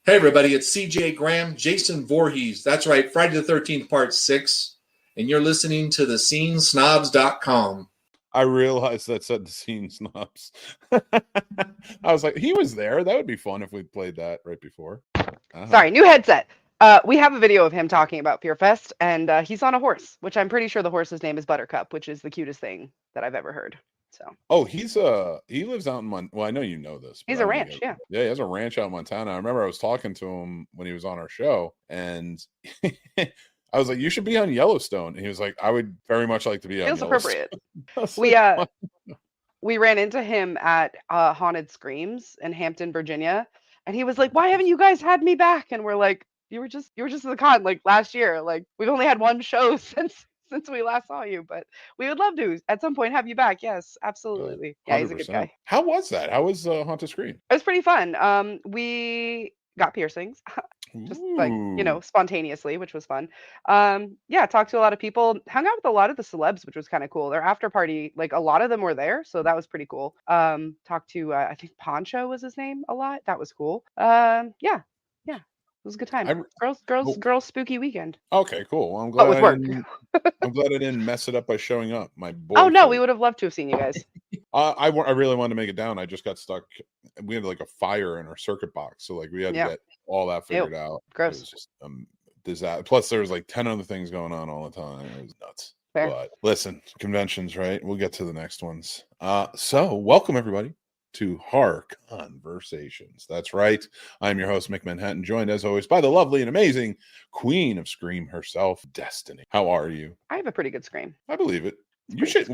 Hey everybody, it's CJ Graham, Jason Voorhees. That's right, Friday the 13th, part 6. And you're listening to thescenesnobs.com. I realized that said the Scene Snobs. I was like, he was there. That would be fun if we played that right before. Sorry, new headset. We have a video of him talking about Fear Fest, and he's on a horse, which I'm pretty sure the horse's name is Buttercup, which is the cutest thing that I've ever heard. So. Oh, he lives out in Montana. Well, I know you know this. He's a ranch, yeah. Yeah, he has a ranch out in Montana. I remember I was talking to him when he was on our show, and I was like, "You should be on Yellowstone." And he was like, "I would very much like to be on Yellowstone." Feels appropriate. We ran into him at Haunted Screams in Hampton, Virginia, and he was like, "Why haven't you guys had me back?" And we're like, "You were just at the con like last year. Like we've only had one show since we last saw you, but we would love to at some point have you back." Yes, absolutely. Yeah, he's a good guy. How was that? How was Haunted Scream? It was pretty fun. We got piercings. Just like, spontaneously, which was fun. Talked to a lot of people, hung out with a lot of the celebs, which was kind of cool. Their after party, like a lot of them were there, so that was pretty cool. Talked to I think Poncho was his name a lot. That was cool. It was a good time. Girls spooky weekend. Okay, cool. Well, I'm glad I'm glad I didn't mess it up by showing up. My boy. Oh no, we would have loved to have seen you guys. I really wanted to make it down. I just got stuck. We had like a fire in our circuit box, so like we had to get all that figured out. Gross. It was just disaster. Plus, there was like 10 other things going on all the time. It was nuts. Fair. But listen, conventions, right? We'll get to the next ones. So welcome everybody to Horror Conversations. That's right. I'm your host, Mick Manhattan, joined as always by the lovely and amazing queen of Scream herself, Destini. How are you? I have a pretty good Scream. I believe it. You should.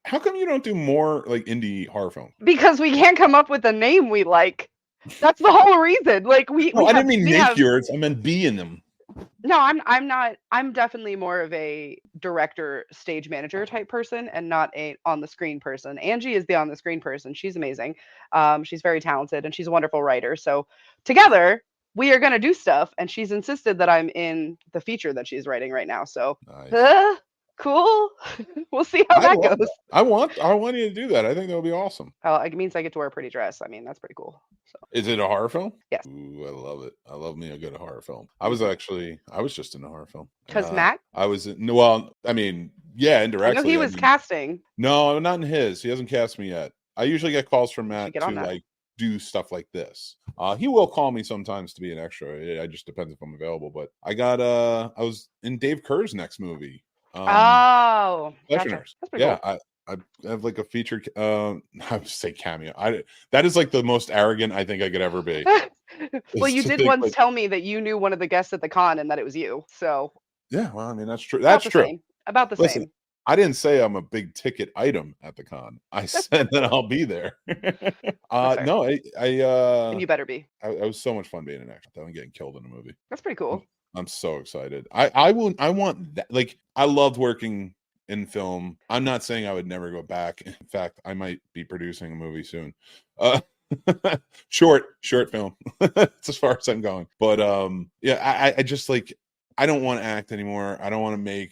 How come you don't do more like indie horror films? Because we can't come up with a name we like. That's the whole reason. Like I didn't mean make yours. I meant be in them. No, I'm not. I'm definitely more of a director, stage manager type person, and not a on the screen person. Angie is the on the screen person. She's amazing. She's very talented and she's a wonderful writer. So together we are gonna do stuff, and she's insisted that I'm in the feature that she's writing right now. So. Nice. Cool. We'll see how that goes. That. I want you to do that. I think that would be awesome. Oh, it means I get to wear a pretty dress. I mean, that's pretty cool. So. Is it a horror film? Yes. Ooh, I love it. I love me a good horror film. I was just in a horror film. Because Matt? I was in, well, I mean, yeah, indirectly. I know he was casting. No, not in his. He hasn't cast me yet. I usually get calls from Matt to like do stuff like this. He will call me sometimes to be an extra. It just depends if I'm available. But I was in Dave Kerr's next movie. Gotcha. That's pretty cool. I have like a featured I would say cameo. That is like the most arrogant I think I could ever be. Well, you did once tell me that you knew one of the guests at the con and that it was you. So yeah, well, I mean that's true. That's true. About the same. I didn't say I'm a big ticket item at the con. I said that I'll be there. No, and you better be. I was so much fun being an actor. I'm getting killed in a movie. That's pretty cool. I'm so excited. I want that. Like, I loved working in film. I'm not saying I would never go back. In fact, I might be producing a movie soon. Short film. That's as far as I'm going. But I just like, I don't want to act anymore. I don't want to be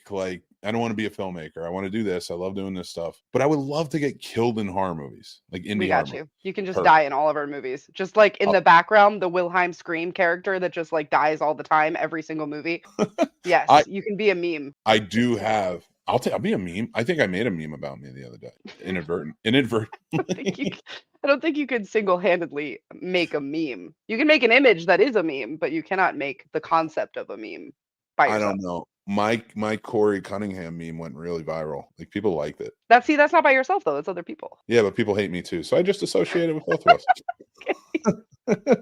a filmmaker. I want to do this. I love doing this stuff. But I would love to get killed in horror movies. Like indie We got you. You can just die in all of our movies. Just like in the background, the Wilhelm Scream character that just like dies all the time, every single movie. Yes, you can be a meme. I do have. I'll be a meme. I think I made a meme about me the other day. Inadvertent. I don't think you could single-handedly make a meme. You can make an image that is a meme, but you cannot make the concept of a meme by yourself. I don't know. My Corey Cunningham meme went really viral. Like, people liked it. That's not by yourself though. That's other people. Yeah, but people hate me too. So I just associate it with both of us.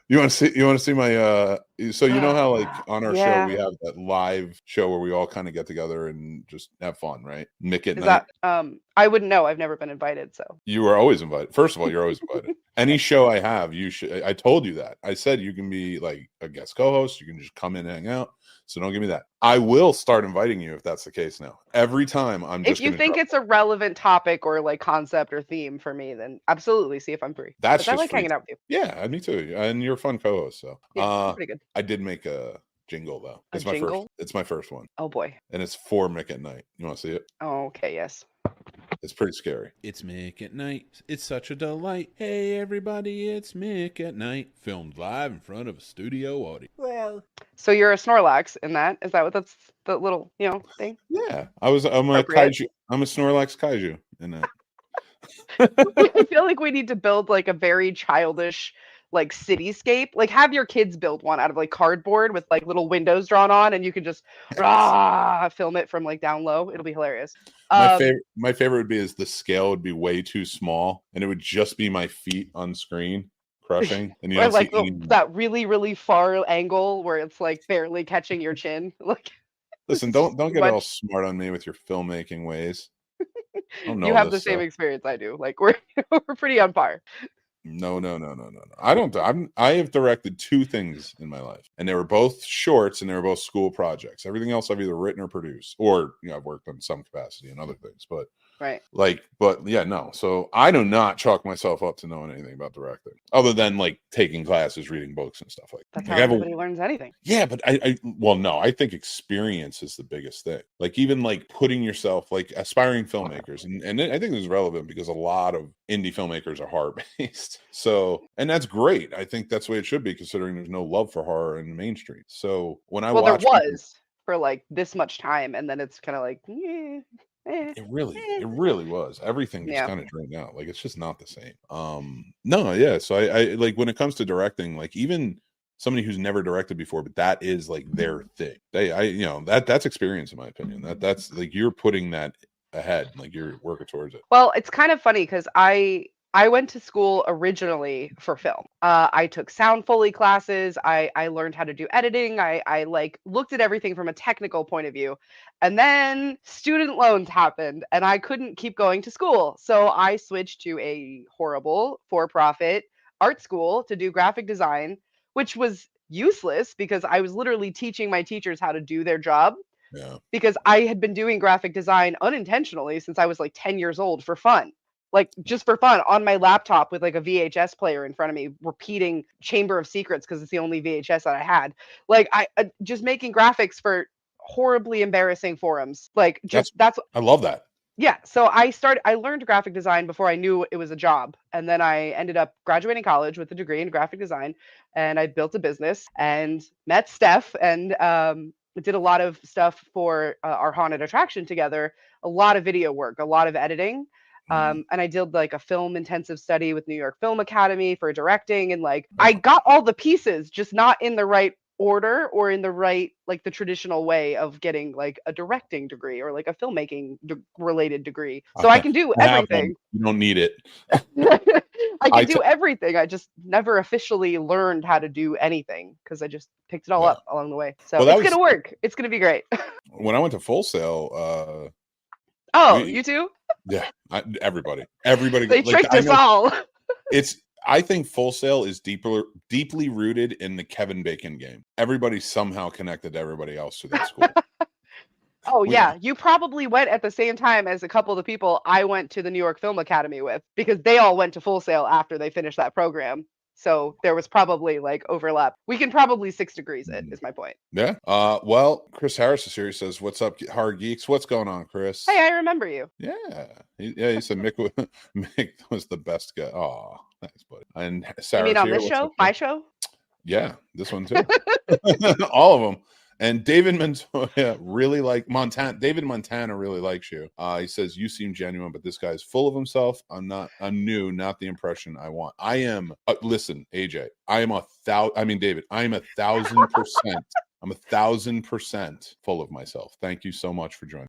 You want to see my so you know how like on our show we have that live show where we all kind of get together and just have fun, right? Mick at night. I wouldn't know. I've never been invited, so. You are always invited. First of all, you're always invited. Any show I have, you should. I told you that. I said you can be like a guest co-host. You can just come in and hang out. So don't give me that. I will start inviting you if that's the case now. Every time I'm just. If you think it's a relevant topic or like concept or theme for me, then absolutely see if I'm free. That's I like hanging out with you. Yeah, me too. And you're a fun co-host. So pretty good. I did make a jingle though. It's my first one. Oh boy. And it's for Mick at Night. You want to see it? Oh, okay. Yes. It's pretty scary. It's Mick at Night. It's such a delight. Hey, everybody, it's Mick at Night. Filmed live in front of a studio audience. Well, So you're a Snorlax in that? Is that what that's the little, thing? yeah. I'm a Appropriate. kaiju. I'm a Snorlax kaiju in that. I feel like we need to build like a very childish like cityscape. Like have your kids build one out of like cardboard with like little windows drawn on, and you can just film it from like down low. It'll be hilarious. My favorite would be is the scale would be way too small, and it would just be my feet on screen crushing, and you don't like see that really really far angle where it's like barely catching your chin. Like, listen, don't get all smart on me with your filmmaking ways. You have the same experience I do. Like we're pretty on par. No. I have directed 2 things in my life, and they were both shorts, and they were both school projects. Everything else I've either written or produced, or I've worked on some capacity and other things. But right, but yeah, no. So I do not chalk myself up to knowing anything about directing, other than like taking classes, reading books, and stuff like that. That's how everybody learns anything. Yeah, but I think experience is the biggest thing. Like even like putting yourself, like aspiring filmmakers, and I think this is relevant because a lot of indie filmmakers are horror based. So, and that's great. I think that's the way it should be, considering there's no love for horror in the mainstream. So when I watch, there was for like this much time, and then it's kind of like, it really was. Everything just kind of drained out. Like it's just not the same. No, yeah. So I like when it comes to directing, like even somebody who's never directed before, but that is like their thing. That's experience, in my opinion. That's like you're putting that ahead, like you're working towards it. Well, it's kind of funny because I went to school originally for film. I took sound Foley classes. I learned how to do editing. I like looked at everything from a technical point of view. And then student loans happened and I couldn't keep going to school. So I switched to a horrible for-profit art school to do graphic design, which was useless because I was literally teaching my teachers how to do their job. Yeah. Because I had been doing graphic design unintentionally since I was like 10 years old for fun. Like just for fun on my laptop with like a VHS player in front of me, repeating Chamber of Secrets because it's the only VHS that I had. Like I just making graphics for horribly embarrassing forums. Like that's I love that. Yeah. So I learned graphic design before I knew it was a job. And then I ended up graduating college with a degree in graphic design. And I built a business and met Steph and did a lot of stuff for our haunted attraction together, a lot of video work, a lot of editing. And I did like a film intensive study with New York Film Academy for directing. And like, I got all the pieces, just not in the right order or in the right, like the traditional way of getting like a directing degree or like a filmmaking related degree. So I can do everything. You don't need it. I can do everything. I just never officially learned how to do anything because I just picked it all up along the way. So it's going to work. It's going to be great. When I went to Full Sail, you too? Yeah, everybody. They tricked us all. I think Full Sail is deeply rooted in the Kevin Bacon game. Everybody somehow connected to everybody else to that school. Yeah. You probably went at the same time as a couple of the people I went to the New York Film Academy with because they all went to Full Sail after they finished that program. So there was probably like overlap. We can probably 6 degrees it, is my point. Yeah. Well, Chris Harris is here. He says, "What's up, Hard Geeks? What's going on, Chris?" Hey, I remember you. Yeah. He said Mick was the best guy. Oh, thanks, buddy. And Sarah's you mean on here. this show? My show? Yeah, this one too. All of them. And David Montoya really like Montana. David Montana really likes you. He says you seem genuine, but this guy's full of himself. I'm new, not the impression I want. I am. Listen, AJ, David, I am 1,000%. I'm 1,000% full of myself. Thank you so much for joining.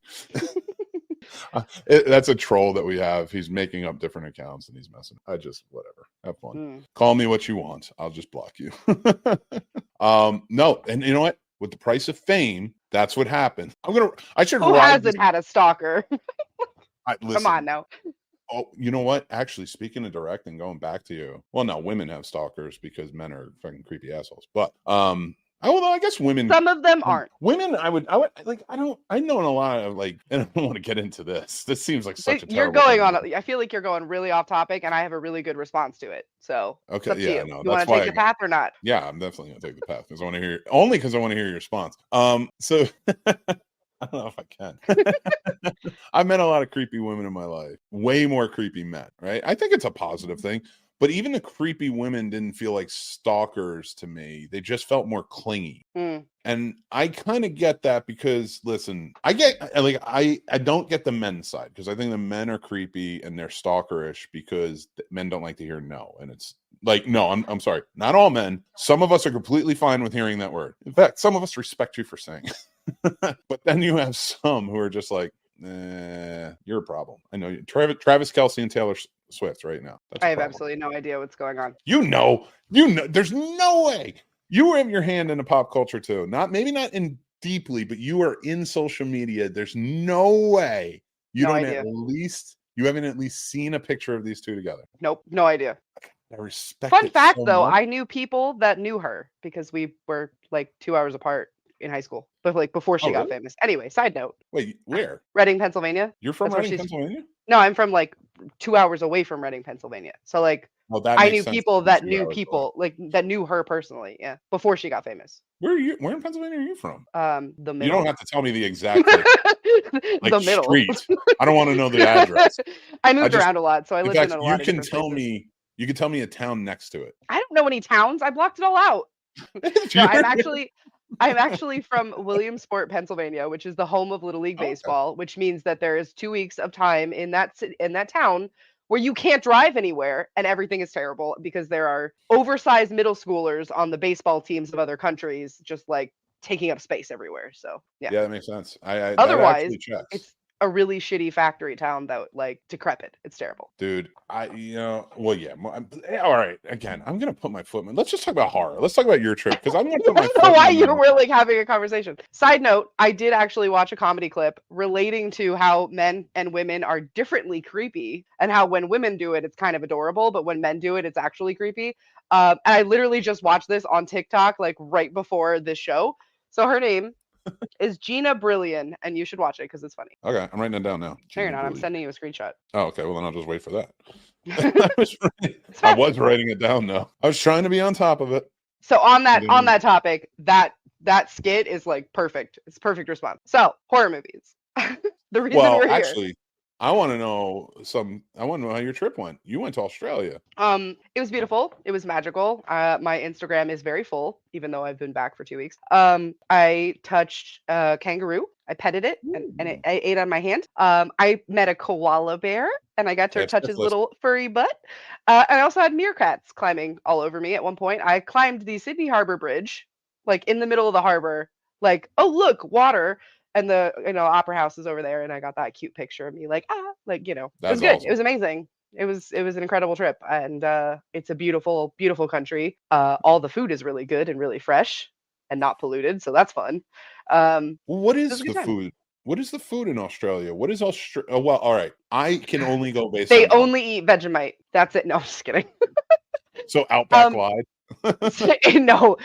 That's a troll that we have. He's making up different accounts and he's messing. Whatever. Have fun. Call me what you want. I'll just block you. No, and you know what? With the price of fame, that's what happened. Who hasn't had a stalker? Come on now. Oh, you know what? Actually, speaking of directing, going back to you. Well, no, women have stalkers because men are fucking creepy assholes. But I guess women. Some of them aren't. Women, I would like. I know a lot of like. And I don't want to get into this. This seems like such a. You're going on. I feel like you're going really off topic, and I have a really good response to it. So okay, it's up to you. No, you want to take the path or not? Yeah, I'm definitely gonna take the path because I want to hear. Only because I want to hear your response. So I don't know if I can. I've met a lot of creepy women in my life. Way more creepy men, right? I think it's a positive thing. But even the creepy women didn't feel like stalkers to me. They just felt more clingy. And I kind of get that because, listen, I don't get the men's side because I think the men are creepy and they're stalkerish because men don't like to hear no. And it's like, no, I'm sorry. Not all men. Some of us are completely fine with hearing that word. In fact, some of us respect you for saying it. But then you have some who are just like, you're a problem. I know you. Travis Kelce and Taylor Swift right now. I have absolutely no idea what's going on. You know, there's no way. You have your hand in the pop culture too. Maybe not in deeply, but you are in social media. There's no way you haven't at least seen a picture of these two together. Nope, no idea. I respect. Fun fact, so though, much. I knew people that knew her because we were like 2 hours apart in high school, but like before she got famous. Anyway, side note. Wait, where? Reading, Pennsylvania. You're from Reading, Pennsylvania? No, I'm from like 2 hours away from Reading, Pennsylvania. So like, I knew people that knew people like that knew her personally. Yeah, before she got famous. Where in Pennsylvania are you from? The middle. You don't have to tell me the exact like the middle street. I don't want to know the address. I moved around a lot, so I lived in a lot of different places. You can tell me a town next to it. I don't know any towns. I blocked it all out. No, I'm actually from Williamsport, Pennsylvania, which is the home of Little League Baseball, which means that there is 2 weeks of time in that town where you can't drive anywhere and everything is terrible because there are oversized middle schoolers on the baseball teams of other countries just like taking up space everywhere. So yeah, that makes sense. Otherwise, it's a really shitty factory town that like decrepit. It's terrible, dude. All right. Again, I'm gonna put my foot in. Let's just talk about horror. Let's talk about your trip because I'm gonna put my. I don't know why you're really having a conversation. Side note: I did actually watch a comedy clip relating to how men and women are differently creepy, and how when women do it, it's kind of adorable, but when men do it, it's actually creepy. And I literally just watched this on TikTok like right before this show. So her name is Gina Brillian, and you should watch it because it's funny. Okay, I'm writing it down now. No, you're not. I'm sending you a screenshot. Oh, okay. Well, then I'll just wait for that. I was writing it down though. I was trying to be on top of it. So on that topic, that skit is like perfect. It's a perfect response. So horror movies. The reason we're here. Actually, I want to know how your trip went. You went to Australia. It was beautiful. It was magical. My Instagram is very full, even though I've been back for 2 weeks. I touched a kangaroo. I petted it and I ate on my hand. I met a koala bear and I got to touch his little furry butt. I also had meerkats climbing all over me at one point. I climbed the Sydney Harbor Bridge, like in the middle of the harbor, like, oh, look, water. And the opera house is over there, and I got that cute picture of me, like it was good. Awesome. It was amazing. It was an incredible trip, and it's a beautiful, beautiful country. All the food is really good and really fresh and not polluted, so that's fun. What is the food? What is the food in Australia? What is Australia? Oh, well, all right. I can only go based. They only eat Vegemite. That's it. No, I'm just kidding. So Outback lied. No.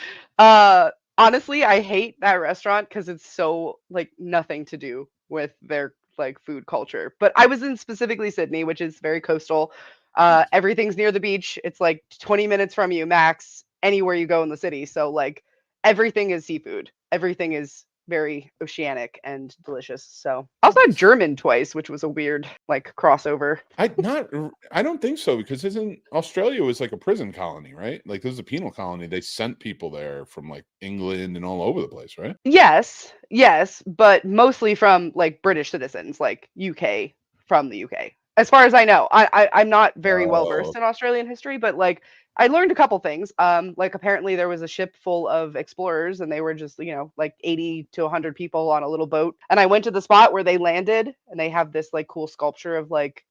Honestly, I hate that restaurant because it's so like nothing to do with their like food culture. But I was in specifically Sydney, which is very coastal. Everything's near the beach. It's like 20 minutes from you max anywhere you go in the city. So like everything is seafood. Everything is very oceanic and delicious. So I also had German twice, which was a weird like crossover. I don't think so, because Australia was like a prison colony, right? Like this is a penal colony. They sent people there from like England and all over the place, right? Yes, but mostly from like British citizens, like UK, from the UK. As far as I know, I'm not very well versed in Australian history, but like I learned a couple things. Like apparently there was a ship full of explorers and they were just, like 80 to 100 people on a little boat. And I went to the spot where they landed and they have this like cool sculpture of like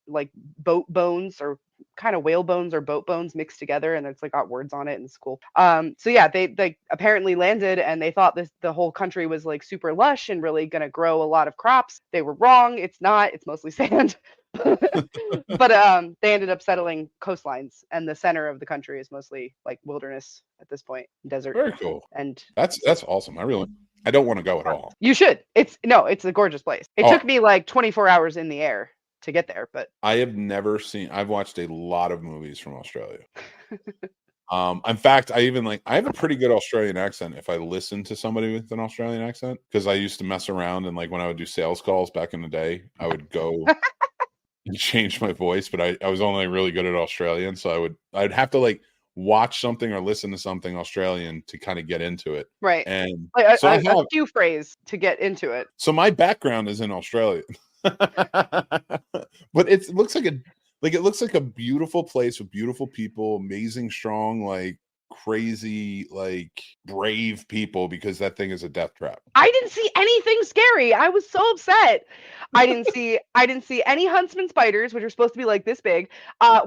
boat bones or kind of whale bones or boat bones mixed together. And it's like got words on it and it's cool. So yeah, they apparently landed and they thought the whole country was like super lush and really going to grow a lot of crops. They were wrong. It's not. It's mostly sand. But they ended up settling coastlines, and the center of the country is mostly like wilderness at this point, desert. Very cool. And that's awesome. I don't want to go at all. You should. It's a gorgeous place. It took me like 24 hours in the air to get there, but I've watched a lot of movies from Australia. In fact, I have a pretty good Australian accent if I listen to somebody with an Australian accent, because I used to mess around and like when I would do sales calls back in the day, I would go and change my voice, but I was only really good at Australian, so I'd have to like watch something or listen to something Australian to kind of get into it. Right. And Like so I a have few phrase to get into it. so my background is in Australia. But it looks like a beautiful place with beautiful people, amazing, strong, like crazy, like brave people, because that thing is a death trap. I didn't see anything scary. I was so upset. I didn't see any huntsman spiders, which are supposed to be like this big.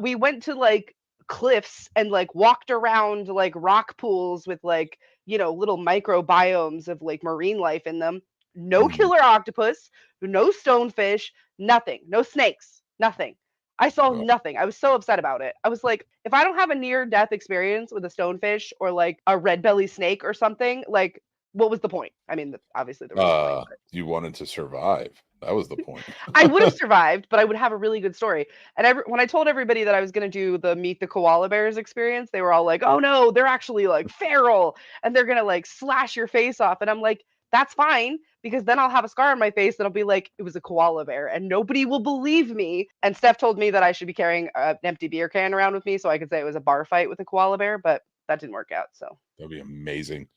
We went to like cliffs and like walked around like rock pools with like, little microbiomes of like marine life in them. No killer octopus, no stonefish, nothing. No snakes, nothing. I saw nothing. I was so upset about it. I was like, if I don't have a near-death experience with a stonefish or like a red belly snake or something, like, what was the point? I mean, obviously there was a point. You wanted to survive. That was the point. I would have survived, but I would have a really good story. And when I told everybody that I was going to do the Meet the Koala Bears experience, they were all like, oh no, they're actually like feral and they're going to like slash your face off. And I'm like, that's fine, because then I'll have a scar on my face that'll be like, it was a koala bear and nobody will believe me. And Steph told me that I should be carrying an empty beer can around with me so I could say it was a bar fight with a koala bear, but that didn't work out. So that'd be amazing.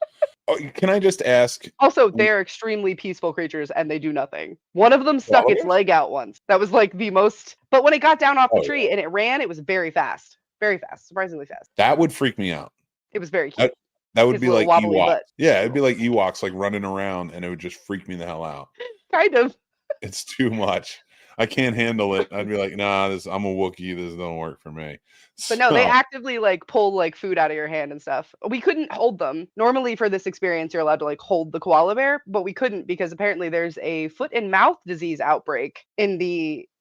Oh, can I just ask? Also, they're extremely peaceful creatures and they do nothing. One of them stuck its leg out once. That was like the most, but when it got down off the tree and it ran, it was very fast, surprisingly fast. That would freak me out. It was very cute. That would be like Ewoks. Butt. Yeah, it'd be like Ewoks, like running around, and it would just freak me the hell out. Kind of. It's too much. I can't handle it. I'd be like, nah, I'm a Wookiee. This don't work for me. But no, they actively like pull like food out of your hand and stuff. We couldn't hold them. Normally for this experience, you're allowed to like hold the koala bear, but we couldn't because apparently there's a foot and mouth disease outbreak in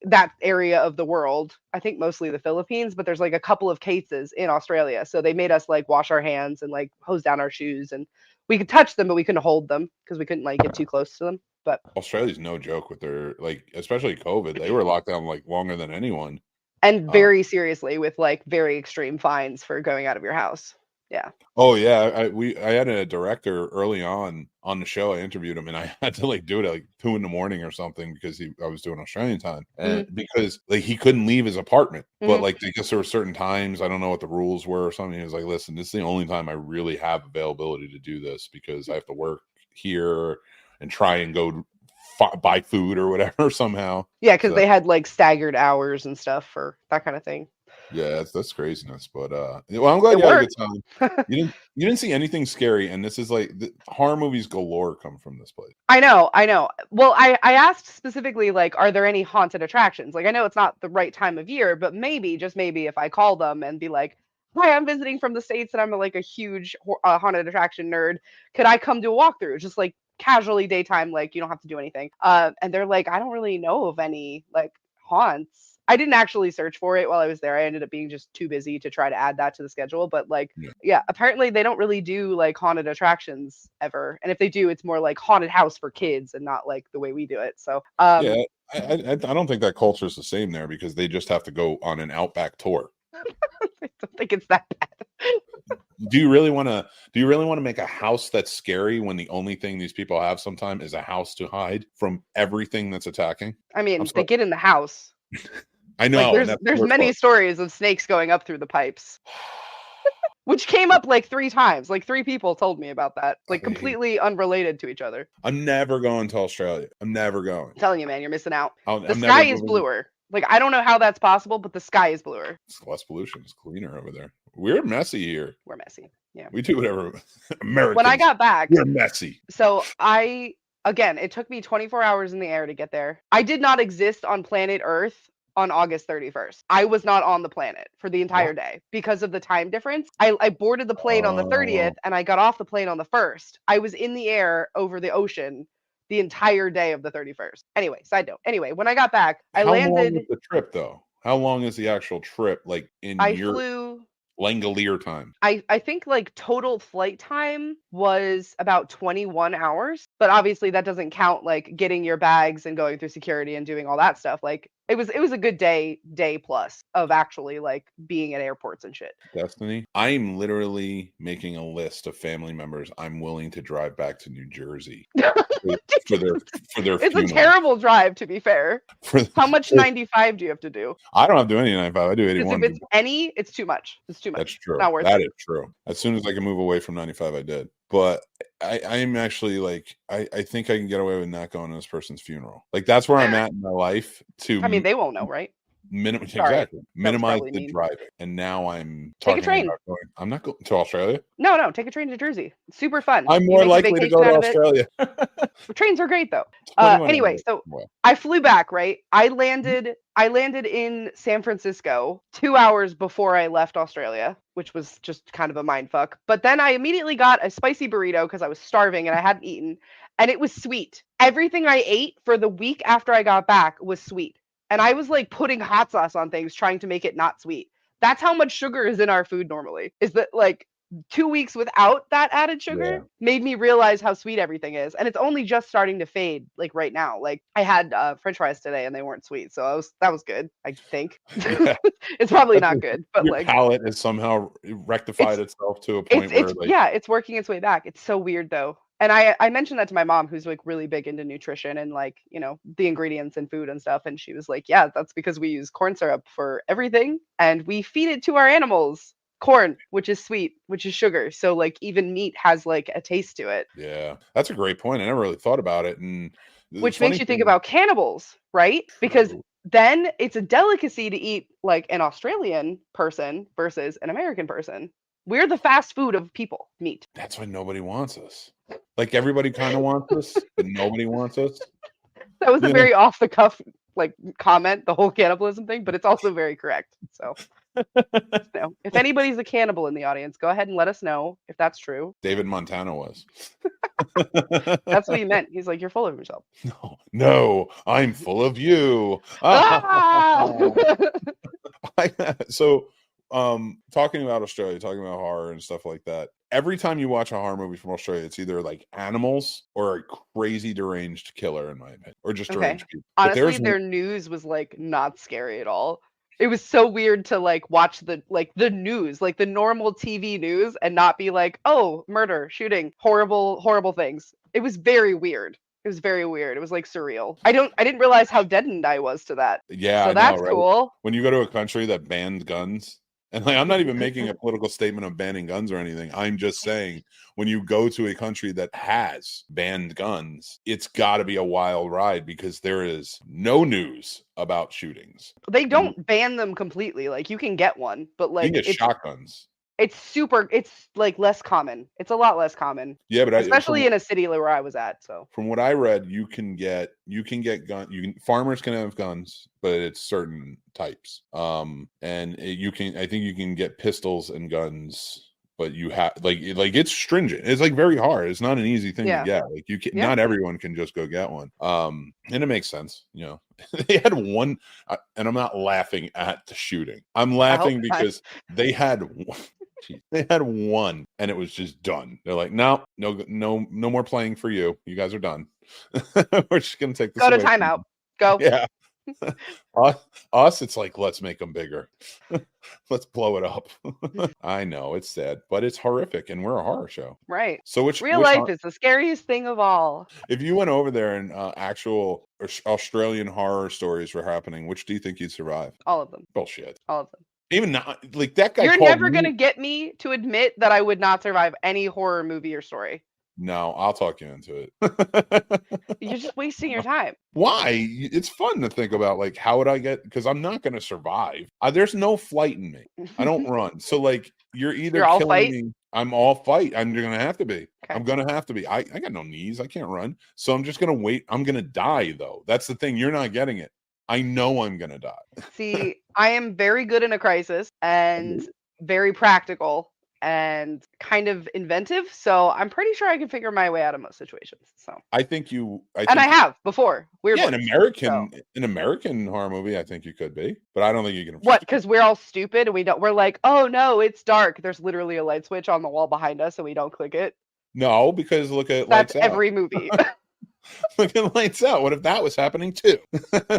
that area of the world. I think mostly the Philippines, but there's like a couple of cases in Australia. So they made us like wash our hands and like hose down our shoes, and we could touch them, but we couldn't hold them because we couldn't like get too close to them. But Australia's no joke with their like, especially COVID. They were locked down like longer than anyone. And very seriously with like very extreme fines for going out of your house. Yeah. Oh yeah. I had a director early on the show. I interviewed him and I had to like do it at like 2 a.m. or something because I was doing Australian time, and because like he couldn't leave his apartment, but like I guess there were certain times, I don't know what the rules were or something. He was like, listen, this is the only time I really have availability to do this because I have to work here and try and go buy food or whatever somehow. Yeah, because they had like staggered hours and stuff for that kind of thing. Yeah, that's craziness. But well, I'm glad you had a good time. You didn't see anything scary, and this is like horror movies galore come from this place. I know. Well, I asked specifically like, are there any haunted attractions? Like, I know it's not the right time of year, but maybe, just maybe, if I call them and be like, hi, I'm visiting from the States and I'm like a huge haunted attraction nerd, could I come do a walkthrough? Just like casually daytime, like you don't have to do anything. And they're like, I don't really know of any like haunts. I didn't actually search for it while I was there. I ended up being just too busy to try to add that to the schedule. But like, yeah, apparently they don't really do like haunted attractions ever. And if they do, it's more like haunted house for kids and not like the way we do it. So yeah, I don't think that culture is the same there because they just have to go on an Outback tour. I don't think it's that bad. Do you really want to make a house that's scary when the only thing these people have sometimes is a house to hide from everything that's attacking? I mean, they get in the house. I know. Like, there's many stories of snakes going up through the pipes, which came up like 3 times. Like 3 people told me about that, like completely unrelated to each other. I'm never going to Australia. I'm never going. I'm telling you, man, you're missing out. The sky is bluer. Like, I don't know how that's possible, but the sky is bluer. It's less pollution. It's cleaner over there. We're messy here. We're messy. Yeah. We do whatever. Americans. When I got back, we're messy. So again, it took me 24 hours in the air to get there. I did not exist on planet Earth on August 31st. I was not on the planet for the entire day because of the time difference. I boarded the plane on the 30th and I got off the plane on the 1st. I was in the air over the ocean the entire day of the 31st. Anyway, side note. Anyway, when I got back, I landed. How long was the trip though? How long is the actual trip? Like I flew Langolier time. I think like total flight time was about 21 hours, but obviously that doesn't count like getting your bags and going through security and doing all that stuff. Like It was a good day plus of actually like being at airports and shit. Destiny. I'm literally making a list of family members I'm willing to drive back to New Jersey for their It's funeral. a terrible drive, to be fair. For, How much 95 do you have to do? I don't have to do any 95. I do Because 81. if it's any, it's too much. It's too much. That's true. Not worth That it. is true. As soon as I can move away from 95, I did. But I'm actually like, I think I can get away with not going to this person's funeral. Like, that's where I'm at in my life. I mean, they won't know, right? Exactly. Minimize probably the mean. driving. And now I'm Take a talking train. about going. I'm not going to Australia. No, take a train to Jersey. It's super fun. I'm You more make a likely to vacation go to out of it. Australia. Trains are great though. 21 Anyway, hours so away. I flew back, right? I landed in San Francisco 2 hours before I left Australia, which was just kind of a mind fuck. But then I immediately got a spicy burrito because I was starving and I hadn't eaten, and it was sweet. Everything I ate for the week after I got back was sweet. And I was like putting hot sauce on things trying to make it not sweet. That's how much sugar is in our food normally. Is that like 2 weeks without that added sugar made me realize how sweet everything is, and it's only just starting to fade like right now. Like I had French fries today and they weren't sweet, so that was good, I think. Yeah. It's probably not good, but Your like palate has somehow rectified itself to a point where like, it's working its way back. It's so weird though. And I mentioned that to my mom, who's like really big into nutrition and like, you know, the ingredients in food and stuff. And she was like, yeah, that's because we use corn syrup for everything and we feed it to our animals. Corn, which is sweet, which is sugar. So like even meat has like a taste to it. Yeah, that's a great point. I never really thought about it. And which makes you think about cannibals, right? Because then it's a delicacy to eat like an Australian person versus an American person. We're the fast food of people, meat. That's why nobody wants us. Like everybody kind of wants us, but nobody wants us. That was a very off the cuff like comment, the whole cannibalism thing, but it's also very correct. So if anybody's a cannibal in the audience, go ahead and let us know if that's true. David Montana was. That's what he meant. He's like, you're full of yourself. No, I'm full of you. So talking about Australia, talking about horror and stuff like that, every time you watch a horror movie from Australia, it's either like animals or a crazy deranged killer, in my opinion, or just deranged people. Honestly, their news was like not scary at all. It was so weird to like watch the news, like the normal TV news, and not be like, oh, murder, shooting, horrible things. It was very weird. It was very weird. It was like surreal. I didn't realize how deadened I was to that. Yeah, so that's cool. When you go to a country that banned guns, and like I'm not even making a political statement of banning guns or anything. I'm just saying when you go to a country that has banned guns, it's got to be a wild ride because there is no news about shootings. They don't ban them completely. Like you can get one, but like you can get shotguns. It's like less common. It's a lot less common. Yeah, but especially in a city where I was at. So from what I read, you can get gun. Farmers can have guns, but it's certain types. And I think you can get pistols and guns, but you have like it's stringent. It's like very hard. It's not an easy thing to get. Like you can not everyone can just go get one. And it makes sense, you know. They had one, and I'm not laughing at the shooting. I'm laughing because they had one. They had one, and it was just done. They're like, no more playing for you. You guys are done. We're just gonna take this. Go to timeout. Go. Yeah. Us, it's like let's make them bigger. Let's blow it up. I know it's sad, but it's horrific, and we're a horror show, right? So real life is the scariest thing of all. If you went over there and actual Australian horror stories were happening, which do you think you'd survive? All of them. Bullshit. All of them. Even not like that guy. You're never gonna get me to admit that I would not survive any horror movie or story. No, I'll talk you into it. You're just wasting your time. Why? It's fun to think about, like, how would I get, because I'm not going to survive. There's no flight in me. I don't run. So, like, you're all killing fight? me. I'm all fight. I'm going to have to be. Okay. I'm going to have to be. I got no knees. I can't run. So I'm just going to wait. I'm going to die, though. That's the thing. You're not getting it. I know I'm going to die. See, I am very good in a crisis and very practical and kind of inventive, so I'm pretty sure I can figure my way out of most situations. So I have before. An American horror movie. I think you could be, but I don't think you can. What? Because we're all stupid and we're like, oh no, it's dark. There's literally a light switch on the wall behind us, and we don't click it. No, because look at that's Lights every movie. Fucking lights out. What if that was happening too?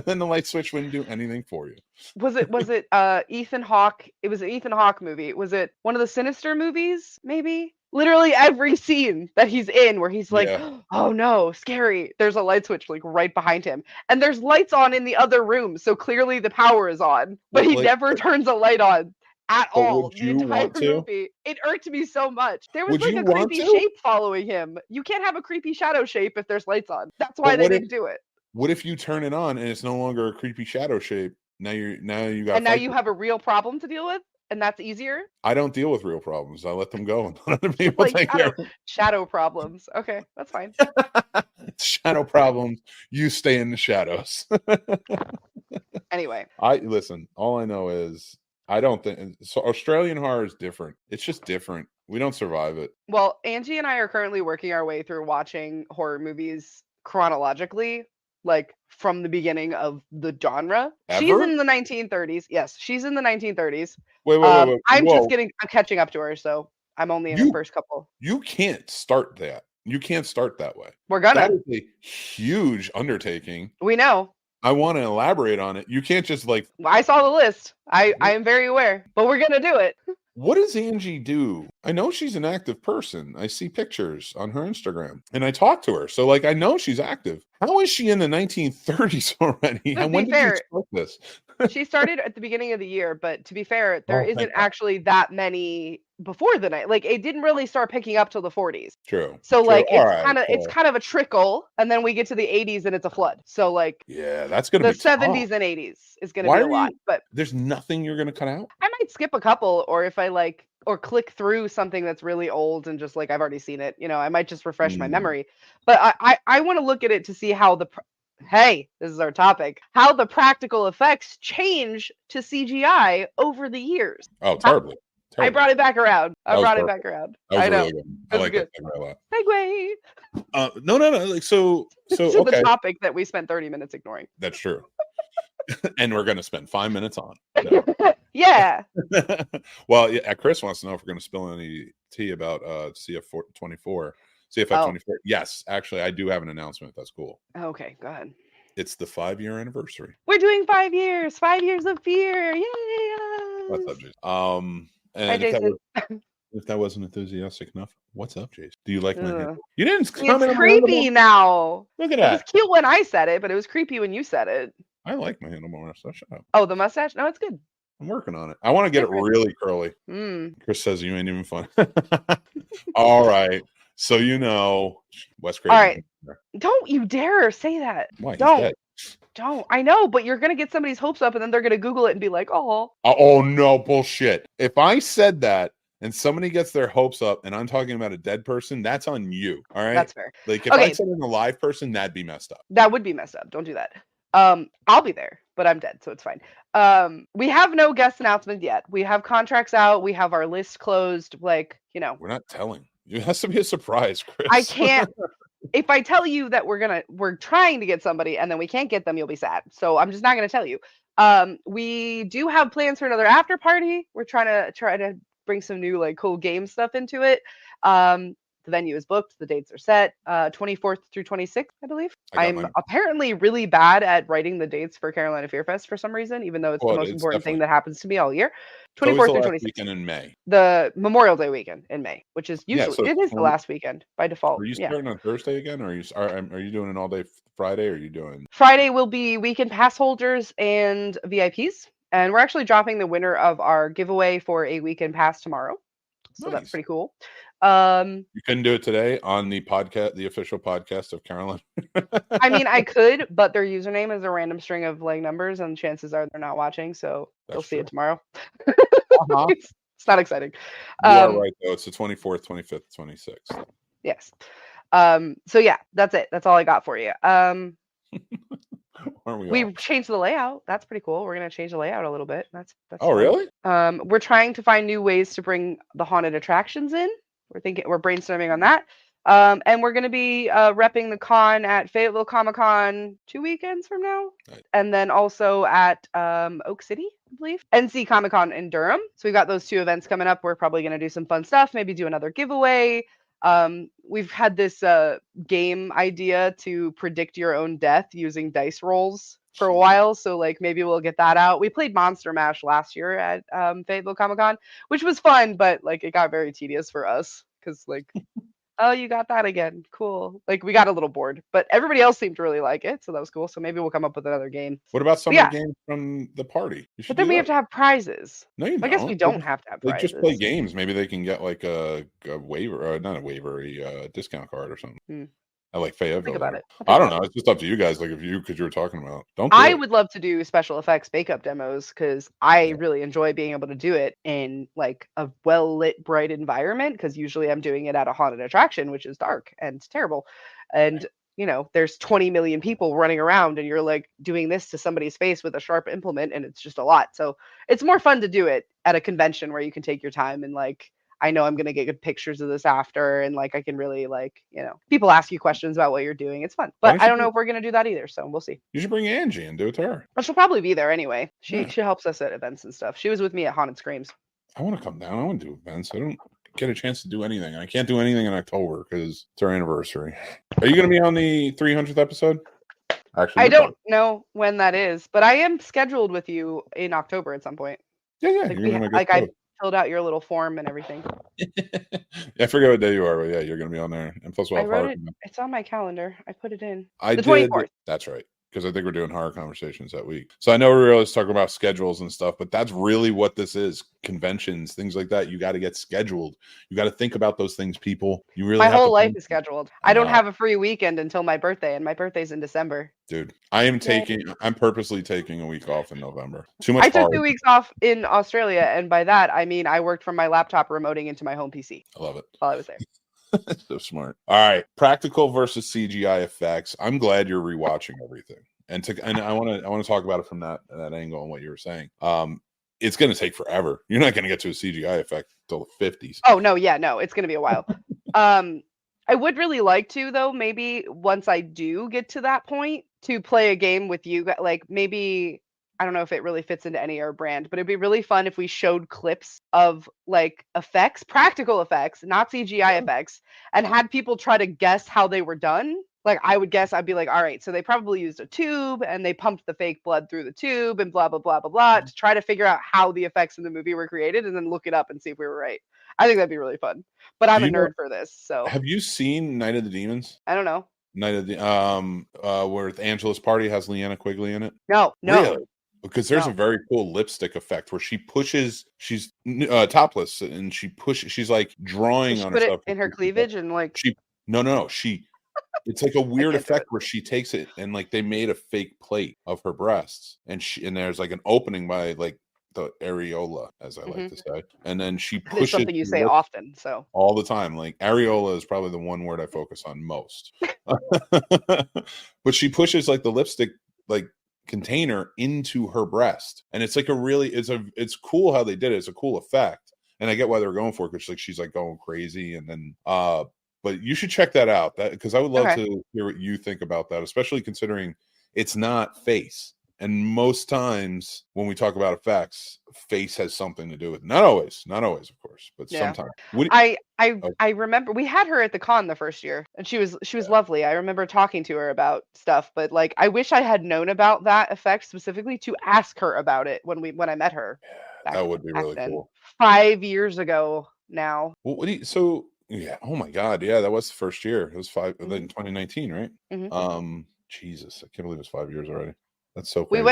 Then the light switch wouldn't do anything for you. Was it Ethan Hawke? It was an Ethan Hawke movie. Was it one of the Sinister movies, maybe? Literally every scene that he's in where he's like, Yeah. oh no, scary. There's a light switch like right behind him. And there's lights on in the other room. So clearly the power is on. But he never turns a light on at all. Would The you entire want to? movie. It irked me so much. There was Would like you a want creepy to? shape following him. You can't have a creepy shadow shape if there's lights on. That's why But they what if- didn't do it. What if you turn it on and it's no longer a creepy shadow shape? Now you got. And now you have a real problem to deal with, and that's easier. I don't deal with real problems. I let them go and let other people Like take care. shadow problems. Okay, that's fine. Shadow problems. You stay in the shadows. Anyway, Listen. All I know is I don't think so. Australian horror is different. It's just different. We don't survive it. well, Angie and I are currently working our way through watching horror movies chronologically, like from the beginning of the genre. She's Ever? in the 1930s. Yes, she's in the 1930s. Wait. I'm Whoa. I'm catching up to her, so I'm only in the first couple. You can't start that. You can't start that way. We're gonna. That is a huge undertaking. We know. I want to elaborate on it. You can't just like. I saw the list. I am very aware, but we're gonna do it. What does Angie do? I know she's an active person. I see pictures on her Instagram and I talk to her. So, like, I know she's active. How is she in the 1930s already? And when did you start this? She started at the beginning of the year, but to be fair, there Oh, isn't actually that many before the night. Like, it didn't really start picking up till the 40s. True. So, True. like, All it's kind of a trickle, and then we get to the 80s and it's a flood. So, like, yeah, that's gonna the be tough. 70s and 80s is gonna be a lot. But there's nothing you're gonna cut out? I might skip a couple, or if I like, or click through something that's really old and just like I've already seen it. You know, I might just refresh my memory. But I want to look at it to see how hey, this is our topic. How the practical effects change to CGI over the years. Oh, terribly. I brought it back around. I know. That was really good. I like that a lot. Segue. No. Like so to okay. the topic that we spent 30 minutes ignoring. That's true. And we're going to spend 5 minutes on. No. Yeah. Well, yeah, Chris wants to know if we're going to spill any tea about CF24. CFF24. Yes, actually, I do have an announcement. That's cool. Okay, go ahead. It's the 5-year anniversary. We're doing 5 years. 5 years of fear. Yay! What's up, Jason? And if that wasn't enthusiastic enough, what's up, Jason? Do you like my handle? You didn't comment. It's creepy now. Look at that. It was cute when I said it, but it was creepy when you said it. I like my handlebar mustache. Shut up. Oh, the mustache? No, it's good. I'm working on it. I want to get it really curly. Chris says you ain't even fun. All right. So Wes Craven. All right. Don't you dare say that. Why? Don't. I know, but you're gonna get somebody's hopes up, and then they're gonna Google it and be like, "Oh." Oh no, bullshit! If I said that and somebody gets their hopes up, and I'm talking about a dead person, that's on you. All right. That's fair. Like if I said an alive person, that'd be messed up. That would be messed up. Don't do that. I'll be there, but I'm dead, so it's fine. We have no guest announcement yet. We have contracts out. We have our list closed. Like, we're not telling. It has to be a surprise, Chris. I can't. If I tell you that we're trying to get somebody and then we can't get them, you'll be sad. So I'm just not gonna tell you. We do have plans for another after party. We're trying to bring some new like cool game stuff into it. The venue is booked. The dates are set. 24th through 26th, I believe. I'm apparently really bad at writing the dates for Carolina Fear Fest for some reason, even though it's the most important thing that happens to me all year. 24th through 26th. Weekend in May. The Memorial Day weekend in May, which is usually it is the last weekend by default. Are you starting on Thursday again, or are you doing an all day Friday? Or are you doing Friday? Will be weekend pass holders and VIPs, and we're actually dropping the winner of our giveaway for a weekend pass tomorrow. So that's pretty cool. You couldn't do it today on the podcast, the official podcast of Carolina. I mean, I could, but their username is a random string of like numbers, and chances are they're not watching, so they'll see it tomorrow. It's not exciting. You are right, though. It's the 24th, 25th, 26th. Yes. So yeah, that's it. That's all I got for you. We changed the layout. That's pretty cool. We're gonna change the layout a little bit. That's fun. Really? We're trying to find new ways to bring the haunted attractions in. We're brainstorming on that. And we're gonna be repping the con at Fayetteville Comic-Con 2 weekends from now. Right. And then also at Oak City, I believe. NC Comic-Con in Durham. So we've got those 2 events coming up. We're probably gonna do some fun stuff, maybe do another giveaway. We've had this game idea to predict your own death using dice rolls for a while, so like maybe we'll get that out. We played Monster Mash last year at Fayetteville Comic Con, which was fun, but like it got very tedious for us because like, oh, you got that again, cool. Like we got a little bored, but everybody else seemed to really like it, so that was cool. So maybe we'll come up with another game. What about some But of the games from the party? You should but then do we that. have to have prizes. No, you I guess don't. we don't have to have They prizes. just play games. Maybe they can get like a waiver, not a waiver, a discount card or something. I like Fayetteville. Think about there. it. I don't know. It's just up to you guys. Like because you were talking about. Don't. Do I it. would love to do special effects bake-up demos because I really enjoy being able to do it in like a well-lit, bright environment. Because usually I'm doing it at a haunted attraction, which is dark and terrible. And you know, there's 20 million people running around, and you're like doing this to somebody's face with a sharp implement, and it's just a lot. So it's more fun to do it at a convention where you can take your time and like. I know I'm going to get good pictures of this after. And like, I can really like, you know, people ask you questions about what you're doing. It's fun, but I don't know if we're going to do that either. So we'll see. You should bring Angie and do it to her. Well, she'll probably be there anyway. She helps us at events and stuff. She was with me at Haunted Screams. I want to come down. I want to do events. I don't get a chance to do anything. I can't do anything in October because it's our anniversary. Are you going to be on the 300th episode? Actually, I don't know when that is, but I am scheduled with you in October at some point. Yeah. Like I filled out your little form and everything. I forget what day you are, but yeah, you're going to be on there. And plus, I wrote it. It's on my calendar. I put it in. The 24th. That's right. Because I think we're doing horror conversations that week. So I know we're always talking about schedules and stuff, but that's really what this is. Conventions, things like that. You got to get scheduled. You got to think about those things, people. You really my whole life is scheduled. I don't know. have a free weekend until my birthday, and my birthday's in December. Dude, I'm purposely taking a week off in November. Too much. I took 2 weeks off in Australia, and by that I mean I worked from my laptop remoting into my home PC. I love it. While I was there. So smart. All right, practical versus CGI effects. I'm glad you're rewatching everything, and I want to talk about it from that angle and what you were saying. It's going to take forever. You're not going to get to a CGI effect till the 50s. Oh no, it's going to be a while. I would really like to though. Maybe once I do get to that point, to play a game with you. Like maybe. I don't know if it really fits into any of our brand, but it'd be really fun if we showed clips of like effects, practical effects, not CGI effects, and had people try to guess how they were done. Like I would guess, I'd be like, all right, so they probably used a tube and they pumped the fake blood through the tube and blah, blah, blah, blah, blah, to try to figure out how the effects in the movie were created and then look it up and see if we were right. I think that'd be really fun, but I'm a nerd for this. So have you seen Night of the Demons? I don't know. Night of the, where Angela's Party has Leanna Quigley in it? No. Really? Because there's a very cool lipstick effect where she's topless and she's like drawing on herself in her cleavage and like it's like a weird effect where she takes it and like they made a fake plate of her breasts and there's like an opening by like the areola, as I like to say, and then she pushes. It's something you say often, so all the time. Like areola is probably the one word I focus on most. But she pushes like the lipstick like container into her breast, and it's like it's cool how they did it. It's a cool effect, and I get why they're going for it because she's like going crazy, and then but you should check that out, that because I would love to hear what you think about that, especially considering it's not face. And most times when we talk about effects, face has something to do with not always, of course, but sometimes. I remember we had her at the con the first year, and she was lovely. I remember talking to her about stuff, but like I wish I had known about that effect specifically to ask her about it when I met her. That would be really cool. 5 years ago now. Well, oh my God, yeah, that was the first year. It was 2019, right? Mm-hmm. Jesus, I can't believe it's 5 years already. That's so We crazy.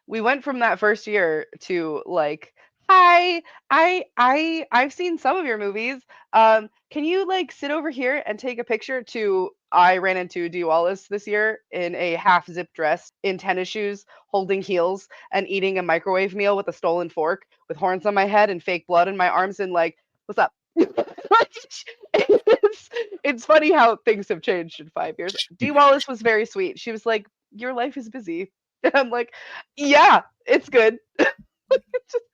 went from that first year to like, hi, I've seen some of your movies. Can you like sit over here and take a picture? To I ran into Dee Wallace this year in a half zip dress, in tennis shoes, holding heels, and eating a microwave meal with a stolen fork, with horns on my head and fake blood in my arms, and like, what's up? It's funny how things have changed in 5 years. Dee Wallace was very sweet. She was like, your life is busy. And I'm like, yeah, it's good.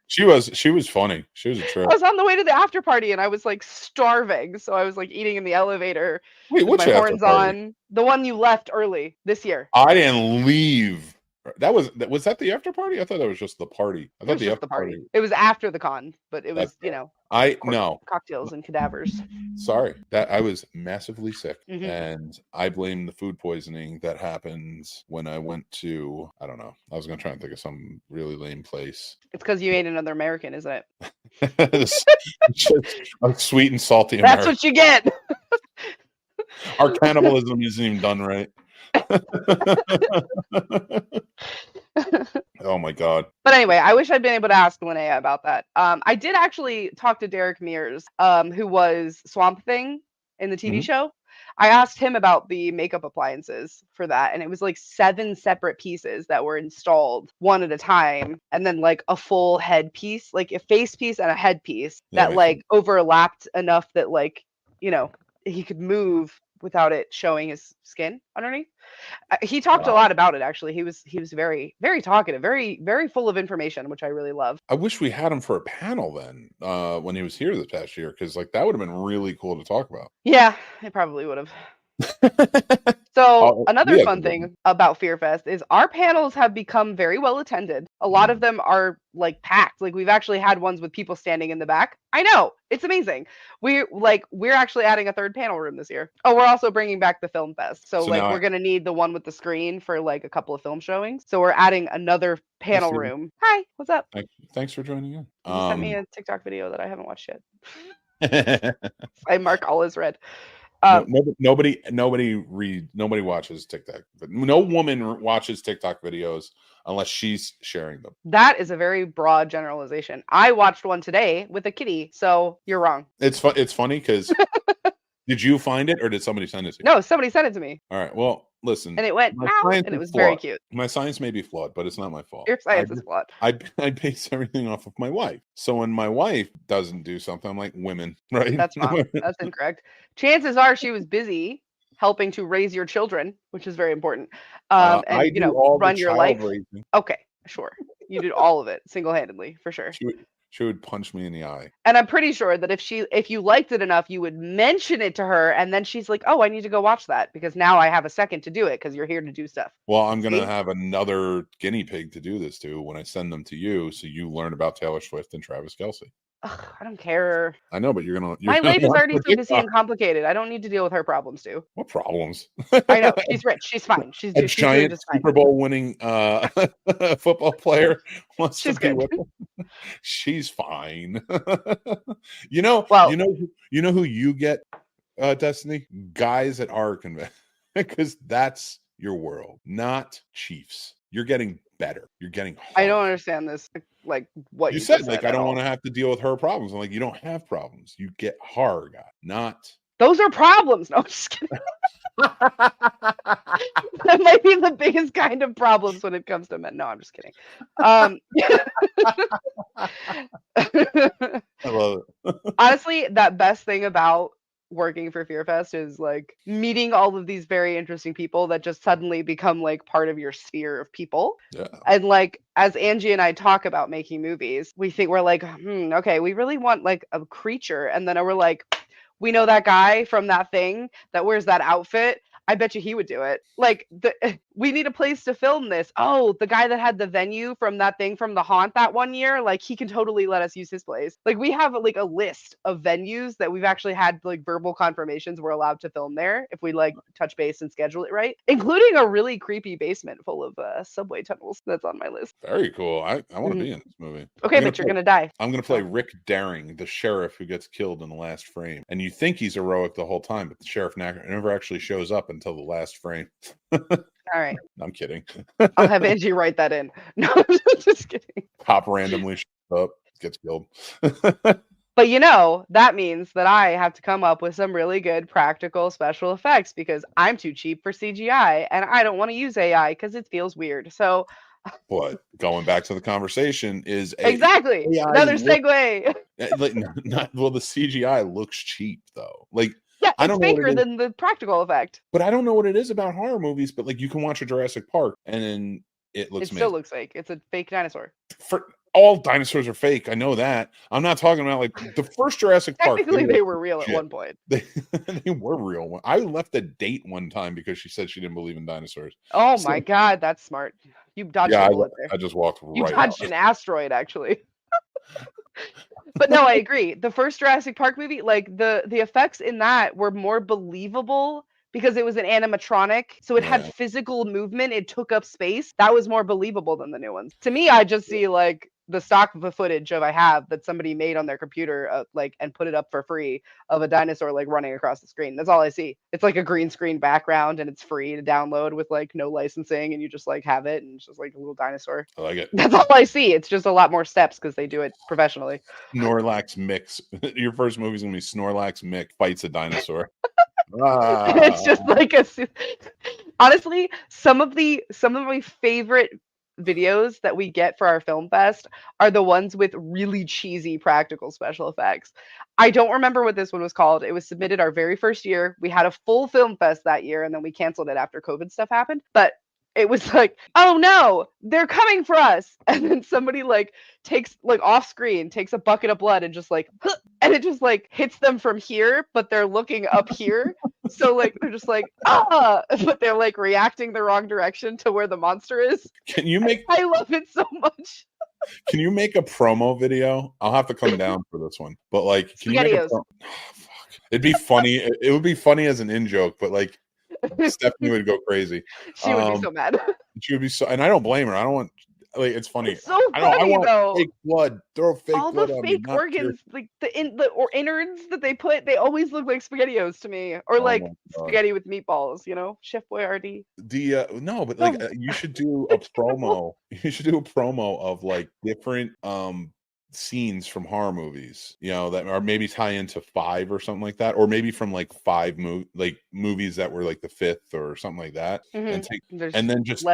She was funny. She was a trip. I was on the way to the after party and I was like starving. So I was like eating in the elevator. Wait, with my horns on. The one you left early this year. I didn't leave Was that the after party? I thought that was just the party. I It thought was the just after the party. party. It was after the con, but it was, I no. cocktails and cadavers. Sorry, that I was massively sick, Mhm. and I blame the food poisoning that happened when I went to, I don't know. I was gonna try and think of some really lame place. It's because you ate another American, isn't it? It's just a sweet and salty That's American. what you get. Our cannibalism isn't even done right. Oh my god. But anyway, I wish I'd been able to ask Linnea about that. I did actually talk to Derek Mears, who was Swamp Thing in the TV Mhm. show. I asked him about the makeup appliances for that, and it was like 7 separate pieces that were installed one at a time, and then like a full head piece, like a face piece and a head piece Yeah, that like overlapped enough that like, he could move without it showing his skin underneath. He talked a Wow. lot about it actually. He was very very talkative, very very full of information, which I really love. I wish we had him for a panel then, when he was here this past year, because like that would have been really cool to talk about. Yeah, it probably would have. So another Yeah, fun thing about Fear Fest is our panels have become very well attended. A lot of them are like packed. Like we've actually had ones with people standing in the back. I know, it's amazing. We're actually adding a 3rd panel room this year. Oh, we're also bringing back the Film Fest. So like now we're gonna need the one with the screen for like a couple of film showings. So we're adding another panel Stephen. room. Hi, what's up? Thanks for joining in. He sent me a TikTok video that I haven't watched yet. I mark all as red. Nobody watches TikTok, but no woman watches TikTok videos unless she's sharing them. That is a very broad generalization. I watched one today with a kitty, so you're wrong. It's funny because did you find it or did somebody send it to you? No, somebody sent it to me. All right. Well, listen. And it went meow, and it was very cute. My science may be flawed, but it's not my fault. Your science is flawed. I base everything off of my wife. So when my wife doesn't do something, I'm like, women, right? That's wrong. That's incorrect. Chances are she was busy helping to raise your children, which is very important. And run your life. Raising. Okay, sure. You did all of it single-handedly, for sure. She would punch me in the eye. And I'm pretty sure that if you liked it enough, you would mention it to her, and then she's like, "Oh, I need to go watch that because now I have a second to do it because you're here to do stuff." Well, I'm gonna have another guinea pig to do this to when I send them to you, so you learn about Taylor Swift and Travis Kelce. Ugh, I don't care. I know, but you're My life is already too busy and complicated. I don't need to deal with her problems too. What problems? I know. She's rich. She's fine. She's giant just fine. Super Bowl winning football player wants She's to be good. with him. She's fine. You know who you get, Destiny? Guys at our convention, because that's your world, not Chiefs. You're getting better. You're getting hard. I don't understand this. Like what you said, like I don't want to have to deal with her problems. I'm like, you don't have problems. You get hard, guy, not. Those are problems. No, I'm just kidding. That might be the biggest kind of problems when it comes to men. No, I'm just kidding. I love it. Honestly, that best thing about working for Fear Fest is like meeting all of these very interesting people that just suddenly become like part of your sphere of people. Yeah. And like as Angie and I talk about making movies, we're like, okay, we really want like a creature, and then we're like, we know that guy from that thing that wears that outfit. I bet you he would do it. Like, we need a place to film this. Oh, the guy that had the venue from that thing from The Haunt that one year, like, he can totally let us use his place. Like, we have like a list of venues that we've actually had like verbal confirmations we're allowed to film there if we like touch base and schedule it right, including a really creepy basement full of subway tunnels. That's on my list. Very cool. I want to be in this movie. Okay, but you're gonna die. I'm gonna play Rick Daring, the sheriff who gets killed in the last frame, and you think he's heroic the whole time, but the sheriff never actually shows up until the last frame. All right. I'm kidding. I'll have Angie write that in. No, just kidding. Pop randomly shows up, gets killed. But that means that I have to come up with some really good practical special effects because I'm too cheap for CGI and I don't want to use AI because it feels weird. So But going back to the conversation is exactly AI another segue. Well, the CGI looks cheap though. Like, yeah, I it's don't know faker than the practical effect. But I don't know what it is about horror movies. But like, you can watch a Jurassic Park and then it looks. It still looks fake. It's a fake dinosaur. all dinosaurs are fake. I know that. I'm not talking about like the first Jurassic Park. Technically, they were real at one point. They were real. I left a date one time because she said she didn't believe in dinosaurs. Oh my God, that's smart. You dodged a bullet there. I just walked You right dodged out. an asteroid, actually. But no, I agree. The first Jurassic Park movie, like the effects in that were more believable because it was an animatronic, so it had physical movement. It took up space. That was more believable than the new ones. To me, I just see like the stock of the footage I have that somebody made on their computer, and put it up for free of a dinosaur like running across the screen. That's all I see. It's like a green screen background, and it's free to download with like no licensing, and you just like have it, and it's just like a little dinosaur. I like it. That's all I see. It's just a lot more steps because they do it professionally. Snorlax mix. Your first movie's gonna be Snorlax Mick fights a dinosaur. And it's just like honestly, some of my favorite videos that we get for our film fest are the ones with really cheesy practical special effects. I don't remember what this one was called. It was submitted our very first year. We had a full film fest that year, and then we canceled it after COVID stuff happened. But it was like, oh no, they're coming for us. And then somebody like takes like off screen, takes a bucket of blood and just like, and it just like hits them from here, but they're looking up here. So like, they're just like, but they're like reacting the wrong direction to where the monster is. Can you make, I love it so much. Can you make a promo video? I'll have to come down for this one, but like, can you make a fuck. It'd be funny. It would be funny as an in-joke, but like, Stephanie would go crazy. She would be so mad. She would be so, and I don't blame her. I don't want, like, it's funny. It's so funny, I want though. fake blood. Throw fake all blood the on fake me, organs, like the innards that they put, they always look like SpaghettiOs to me, or like spaghetti with meatballs. You know, Chef Boyardee. No, but like you should do a promo. You should do a promo of like different scenes from horror movies, you know, that are maybe tie into 5 or something like that, or maybe from like 5 movies that were like the 5th or something like that, and then just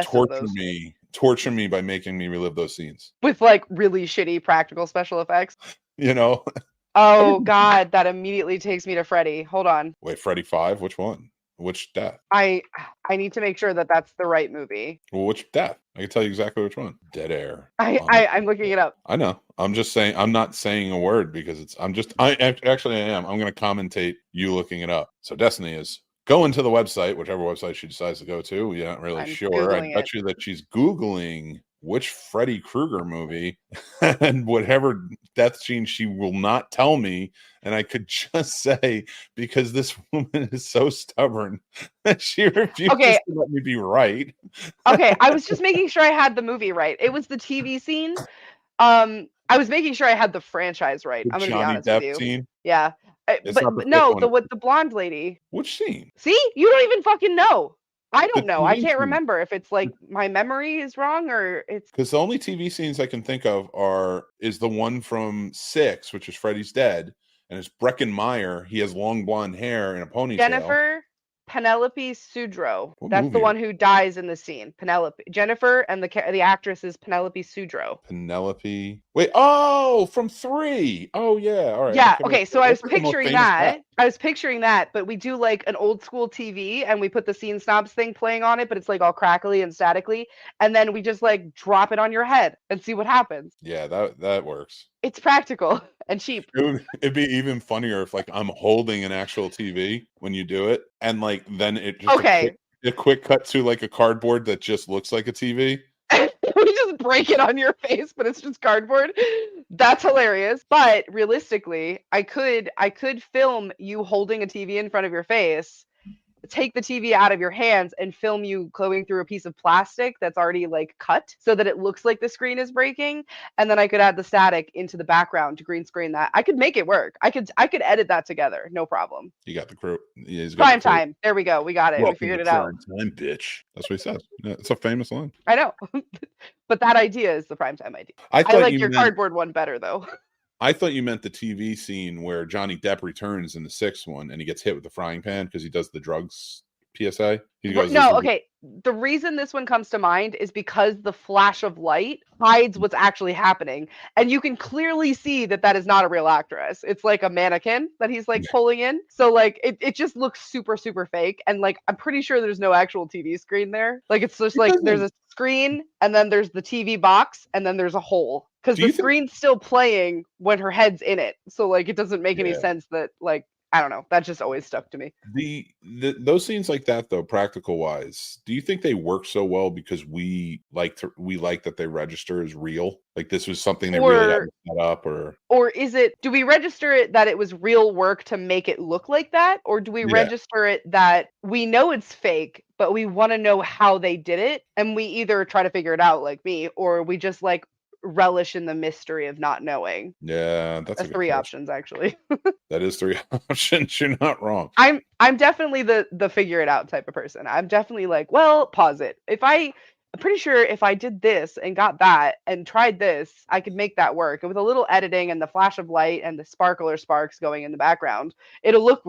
torture me by making me relive those scenes with like really shitty practical special effects, you know. Oh God, that immediately takes me to Freddy. Hold on, wait, Freddy 5? Which one? Which death? I need to make sure that that's the right movie. Well, which death? I can tell you exactly which one. Dead air. I'm looking it up. I know. I'm just saying. I'm not saying a word because it's. I am. I'm going to commentate you looking it up. So Destiny is going to the website, whichever website she decides to go to. We're not really sure. I bet you that she's Googling which Freddy Krueger movie and whatever death scene she will not tell me. And I could just say, because this woman is so stubborn that she refuses to let me be right. Okay, I was just making sure I had the movie right. It was the TV scene. I was making sure I had the franchise right. I'm going to be honest with you. Scene? Yeah. But no, with the blonde lady. Which scene? See? You don't even fucking know. I don't know. I can't remember if it's like my memory is wrong or it's because the only TV scenes I can think of is the one from 6, which is Freddy's Dead, and it's Breckin Meyer. He has long blonde hair and a ponytail. Penelope Sudrow. That's the one who dies in the scene. Jennifer, and the actress is Penelope Sudrow. Penelope. Wait. Oh, from 3. Oh yeah. All right. Yeah. Okay. So I was picturing that. But we do like an old school TV, and we put the Scene Snobs thing playing on it, but it's like all crackly and statically, and then we just like drop it on your head and see what happens. Yeah, that works. It's practical and cheap. It'd be even funnier if like I'm holding an actual TV when you do it, and like then it just a quick cut to like a cardboard that just looks like a TV. We just break it on your face, but it's just cardboard. That's hilarious. But realistically, I could film you holding a TV in front of your face, take the TV out of your hands and film you going through a piece of plastic that's already like cut so that it looks like the screen is breaking, and then I could add the static into the background to green screen that. I could make it work. I could edit that together, no problem. You got the crew. Prime time. There we go. We got it. We figured it out. Time, bitch. That's what he says. Yeah, it's a famous line. I know. But that idea is the primetime idea. I like your cardboard one better though. I thought you meant the TV scene where Johnny Depp returns in the 6th one and he gets hit with the frying pan because he does the drugs PSA. He goes, the reason this one comes to mind is because the flash of light hides what's actually happening, and you can clearly see that is not a real actress. It's like a mannequin that he's like pulling in. So like it just looks super super fake, and like I'm pretty sure there's no actual TV screen there. Like it's just like there's a screen and then there's the TV box and then there's a hole. because Do the you think? screen's still playing when her head's in it. So like it doesn't make any Yeah. sense that like I don't know. That just always stuck to me. Those scenes like that though, practical wise, do you think they work so well because we like that they register as real? Like this was something they really had Or to set up, or is it, do we register it that it was real work to make it look like that? Or do we yeah, register it that we know it's fake, but we want to know how they did it? And we either try to figure it out like me, or we just like relish in the mystery of not knowing. yeah, that's a That's good three question. options actually. That is three options. You're not wrong. I'm definitely the figure it out type of person. I'm definitely like, well, pause it. I'm pretty sure if I did this and got that and tried this, I could make that work. And with a little editing and the flash of light and the sparkler sparks going in the background, it'll look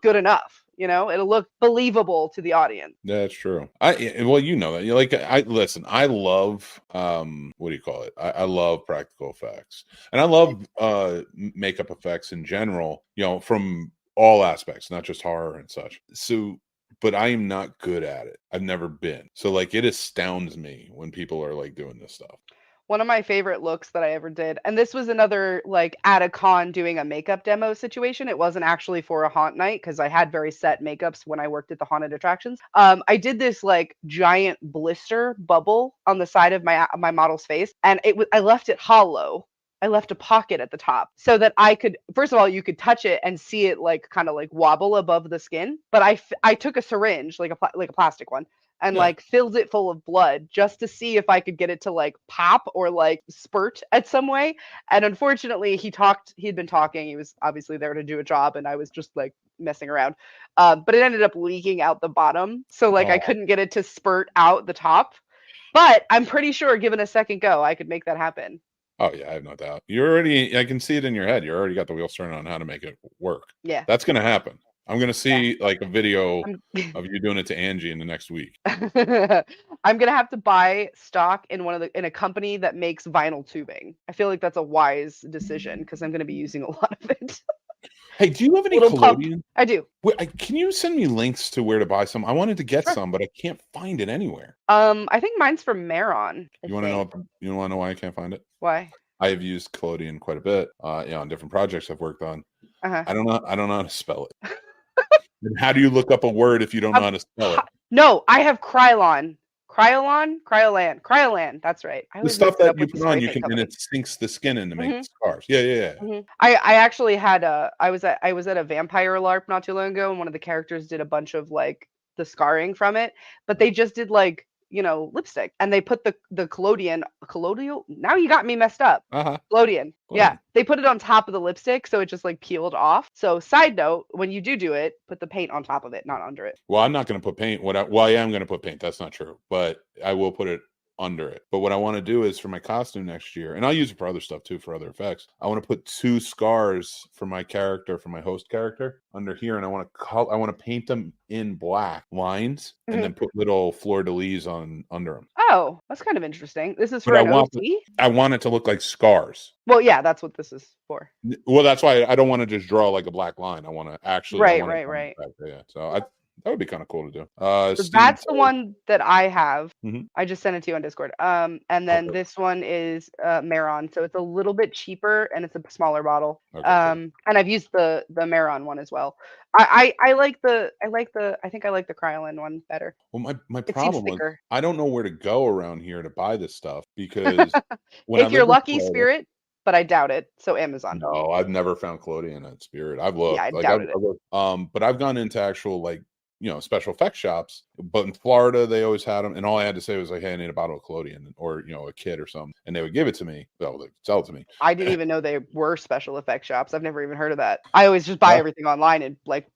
good enough. You know, it'll look believable to the audience. That's true. Well, you know that. You like I listen, I love what do you call it? I love practical effects. And I love makeup effects in general, you know, from all aspects, not just horror and such. So but I am not good at it. I've never been. So like it astounds me when people are like doing this stuff. One of my favorite looks that I ever did, and this was another like at a con doing a makeup demo situation. It wasn't actually for a haunt night because I had very set makeups when I worked at the haunted attractions. I did this like giant blister bubble on the side of my model's face, and I left it hollow. I left a pocket at the top so that I could, first of all, you could touch it and see it like kind of like wobble above the skin. But I took a syringe, like a plastic one, and Yeah. like filled it full of blood just to see if I could get it to like pop or like spurt at some way. And unfortunately, he'd been talking. He was obviously there to do a job, and I was just like messing around. But it ended up leaking out the bottom. So like I Oh. couldn't get it to spurt out the top. But I'm pretty sure given a second go, I could make that happen. Oh yeah, I have no doubt. I can see it in your head. You already got the wheels turning on how to make it work. Yeah. That's gonna happen. I'm gonna see like a video I'm of you doing it to Angie in the next week. I'm gonna have to buy stock in a company that makes vinyl tubing. I feel like that's a wise decision because I'm gonna be using a lot of it. Hey, do you have any Little pump. collodion? I do. Can you send me links to where to buy some? I wanted to get Sure. some, but I can't find it anywhere. I think mine's from Maron. You want to know? You want to know why I can't find it? Why? I have used collodion quite a bit, on different projects I've worked on. Uh-huh. I don't know how to spell it. And how do you look up a word if you don't know how to spell it? No, I have Krylon. Kryolan. That's right. I The always stuff mix it that up you with the put on, spray you paint can, and company. it sinks the skin in to make Mhm. the scars. Yeah. Mhm. I actually had I was at a vampire LARP not too long ago, and one of the characters did a bunch of like the scarring from it, but they just did like lipstick, and they put the collodial. Now you got me messed up. Uh-huh. Collodion. Yeah, Collodion. they put it on top of the lipstick, so it just like peeled off. So side note, when you do it, put the paint on top of it, not under it. Well, I'm not going to put paint. I am going to put paint. That's not true, but I will put it under it. But what I want to do is for my costume next year, and I'll use it for other stuff too, for other effects. I want to put 2 scars for my character, for my host character, under here, and I want to paint them in black lines, and then put little fleur-de-lis on under them. Oh, that's kind of interesting. This is for But an OC? I want it to look like scars. Well, yeah, that's what this is for. Well, that's why I don't want to just draw like a black line. I want to actually Right. Yeah. So that would be kind of cool to do. So that's the one that I have. Mhm. I just sent it to you on Discord. And then Okay. this one is Maron, so it's a little bit cheaper and it's a smaller bottle. Okay, cool. And I've used the Maron one as well. I think I like the Krylon one better. Well, my It seems problem was thicker. I don't know where to go around here to buy this stuff because when I If you're lived in lucky, Florida- Spirit, but I doubt it. So Amazon. No, I've never found collodion at Spirit. I've looked. Yeah, I Like doubted I've looked, but I've gone into actual like special effects shops. But in Florida, they always had them, and all I had to say was like, "Hey, I need a bottle of collodion," or a kit or something, and they would give it to me. Well, they'd sell it to me. I didn't even know they were special effects shops. I've never even heard of that. I always just buy everything online in like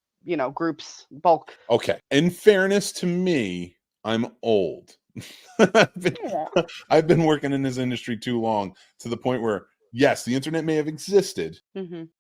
groups, bulk. Okay. In fairness to me, I'm old. I've been working in this industry too long to the point where, yes, the internet may have existed,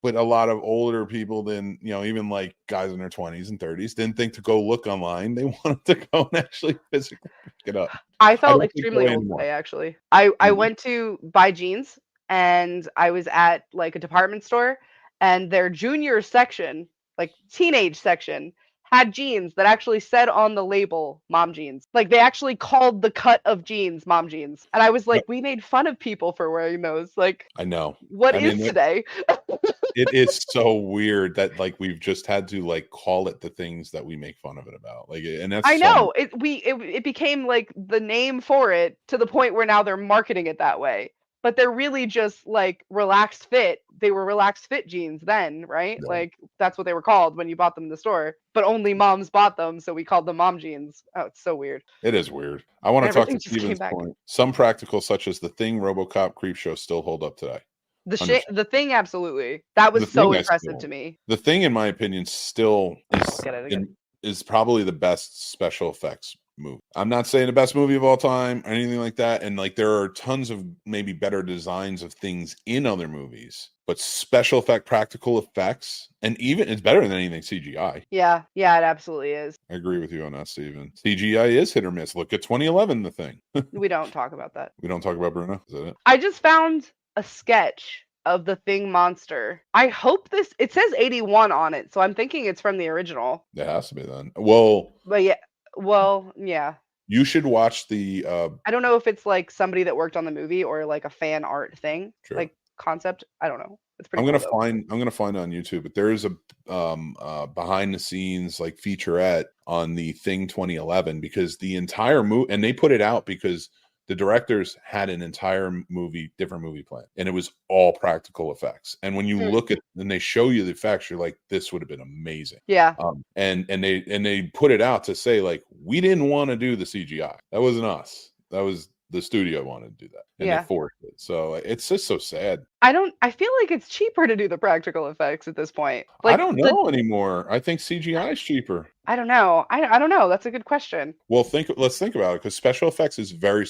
but a lot of older people than, even like guys in their 20s and 30s didn't think to go look online. They wanted to go and actually physically pick it up. I felt don't think extremely so old anymore. today, actually. I went to buy jeans, and I was at like a department store, and their junior section, like teenage section, had jeans that actually said on the label mom jeans. Like they actually called the cut of jeans mom jeans. And I was like, we made fun of people for wearing those. Like, I know. what I is mean, today? it is so weird that like we've just had to like call it the things that we make fun of it about. Like, and that's I so know it became like the name for it to the point where now they're marketing it that way. But they're really just like relaxed fit. They were relaxed fit jeans then, right? Yeah. Like that's what they were called when you bought them in the store. But only moms bought them, so we called them mom jeans. Oh, it's so weird. It is weird. I want to talk to Everything just came Steven's back. point. Some practical, such as the Thing, RoboCop, Creepshow, still hold up today. The Thing, absolutely. That was The so Thing, impressive to me. The Thing, in my opinion, still is probably the best special effects movie. I'm not saying the best movie of all time or anything like that. And like there are tons of maybe better designs of things in other movies, but special effect, practical effects, and even it's better than anything CGI. Yeah, it absolutely is. I agree with you on that, Steven. CGI is hit or miss. Look at 2011, The Thing. We don't talk about that. We don't talk about Bruno. Is that it? I just found a sketch of the Thing monster. I hope it says 81 on it, so I'm thinking it's from the original. It has to be then. Well, yeah. You should watch the I don't know if it's like somebody that worked on the movie or like a fan art thing. Sure. Like concept. I don't know. It's pretty I'm gonna find it on YouTube, but there is a behind the scenes like featurette on the Thing 2011 because the entire movie, and they put it out because the directors had an entire different movie plan, and it was all practical effects. And when you look at and they show you the effects, you're like, this would have been amazing. Yeah. And they put it out to say like, we didn't want to do the CGI. That wasn't us. That was the studio wanted to do that, and they forced it. So it's just so sad. I feel like it's cheaper to do the practical effects at this point. Like, I don't know anymore. I think CGI is cheaper. I don't know. I don't know. That's a good question. Well, let's think about it, because special effects is very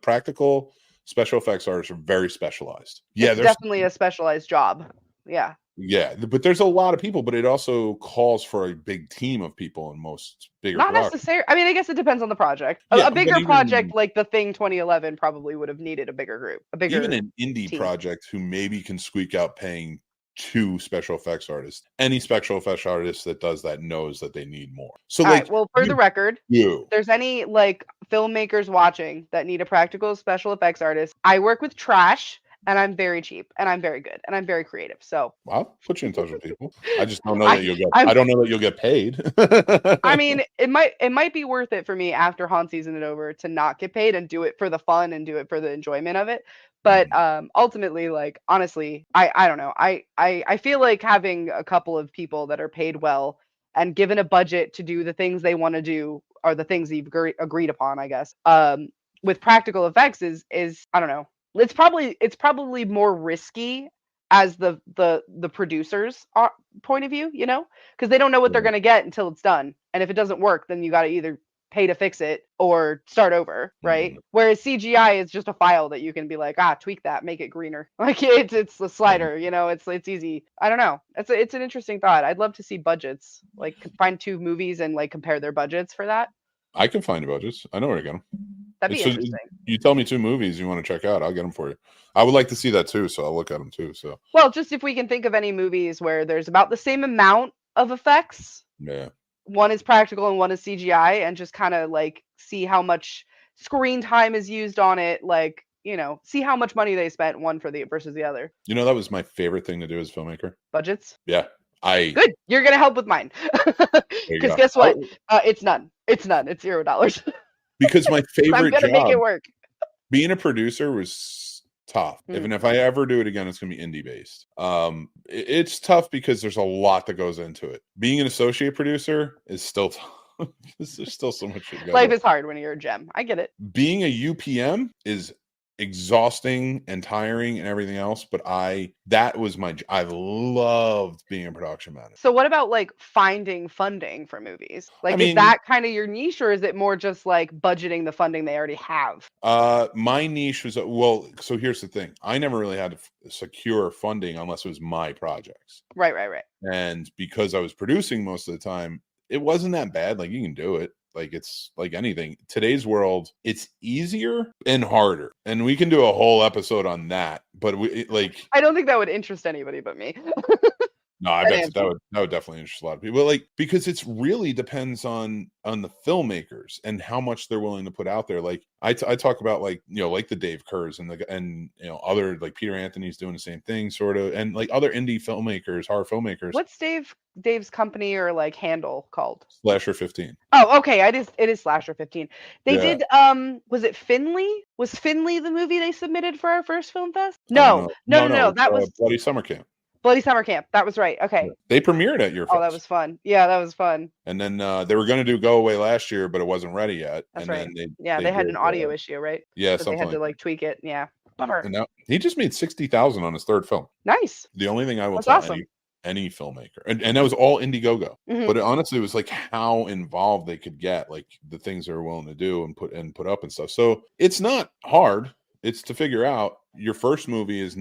practical. Special effects artists are very specialized. Yeah, it's definitely a specialized job. Yeah. Yeah, but there's a lot of people, but it also calls for a big team of people in most bigger Not productions. necessarily. I mean, I guess it depends on the project. A bigger project like the Thing 2011 probably would have needed a bigger group. Even an indie project who maybe can squeak out paying 2 special effects artists. Any special effects artist that does that knows that they need more. So all right, well, for the record, if there's any like filmmakers watching that need a practical special effects artist, I work with trash. And I'm very cheap, and I'm very good, and I'm very creative. So I'll put you in touch with people. I just don't know that you'll get. I don't know that you'll get paid. I mean, it might be worth it for me after haunt season is over to not get paid and do it for the fun and do it for the enjoyment of it. But ultimately, like honestly, I don't know. I feel like having a couple of people that are paid well and given a budget to do the things they want to do are the things you've agreed upon, I guess. With practical effects is I don't know. It's probably more risky as the producers point of view, you know, because they don't know what they're going to get until it's done. And if it doesn't work, then you got to either pay to fix it or start over, right? Whereas CGI is just a file that you can be like, tweak that, make it greener. Like it's the slider, you know, it's easy. I don't know. It's an interesting thought. I'd love to see budgets, like find 2 movies and like compare their budgets for that. I can find budgets. I know where to get them. That'd be interesting. You tell me 2 movies you want to check out, I'll get them for you. I would like to see that too, so I'll look at them too. So, well, just if we can think of any movies where there's about the same amount of effects. Yeah. One is practical and one is CGI, and just kind of like see how much screen time is used on it. Like, you know, see how much money they spent one versus the other. You know, that was my favorite thing to do as a filmmaker. Budgets. Yeah. Good. You're gonna help with mine. Because guess what? It's none. It's $0. Because my favorite I'm gonna make it work. Being a producer was tough. Even if I ever do it again, it's gonna be indie based. It's tough because there's a lot that goes into it. Being an associate producer is still tough. There's still so much. Life is hard when you're a gem. I get it. Being a UPM is exhausting and tiring and everything else, but I loved being a production manager. So what about like finding funding for movies? Like, is that kind of your niche, or is it more just like budgeting the funding they already have? My niche was so here's the thing. I never really had to secure funding unless it was my projects. Right. And because I was producing most of the time, it wasn't that bad. Like, you can do it. Like, it's like anything. Today's world, it's easier and harder. And we can do a whole episode on that. But I don't think that would interest anybody but me. No, I bet that would definitely interest a lot of people. Like, because it's really depends on the filmmakers and how much they're willing to put out there. Like I talk about, like, you know, like the Dave Kerrs and you know, other, like Peter Anthony's doing the same thing sort of, and like other indie filmmakers, horror filmmakers. What's Dave's company or like handle called? Slasher 15. Oh, okay. It is Slasher 15. They did was it Finley? Was Finley the movie they submitted for our first film fest? No. That was Bloody Summer Camp. Bloody Summer Camp. That was right. Okay. Yeah. They premiered at your fest. Oh, that was fun. Yeah, that was fun. And then they were going to do Go Away last year, but it wasn't ready yet. That's and right. Then they had an audio issue, right? Yeah, so they had to like tweak it. Yeah. Bummer. And now he just made $60,000 on his third film. Nice. The only thing I will tell any filmmaker, and that was all Indiegogo, but it honestly was like how involved they could get, like the things they were willing to do and put up and stuff. So it's not hard. It's to figure out. Your first movie is,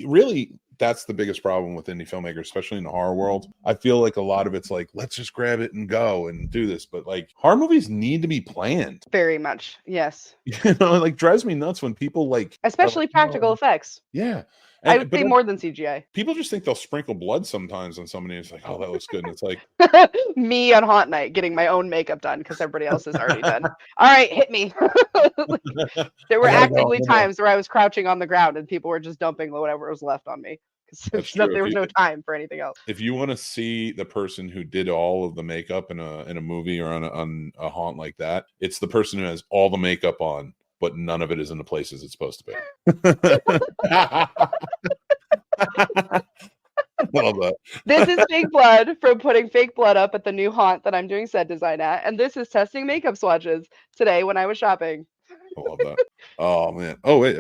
really, that's the biggest problem with indie filmmakers, especially in the horror world. I feel like a lot of it's like, let's just grab it and go and do this. But like, horror movies need to be planned. Very much. Yes. You know, it like drives me nuts when people like, especially practical effects. Yeah. I would say more than CGI. People just think they'll sprinkle blood sometimes on somebody. It's like, oh, that looks good. And it's like me on haunt night getting my own makeup done because everybody else is already done. All right, hit me. Like, there were actively times where I was crouching on the ground and people were just dumping whatever was left on me because there was no time for anything else. If you want to see the person who did all of the makeup in a movie or on a haunt like that, it's the person who has all the makeup on, but none of it is in the places it's supposed to be. Love that. This is fake blood from putting fake blood up at the new haunt that I'm doing set design at, and this is testing makeup swatches today when I was shopping. I love that. Oh man. Oh wait.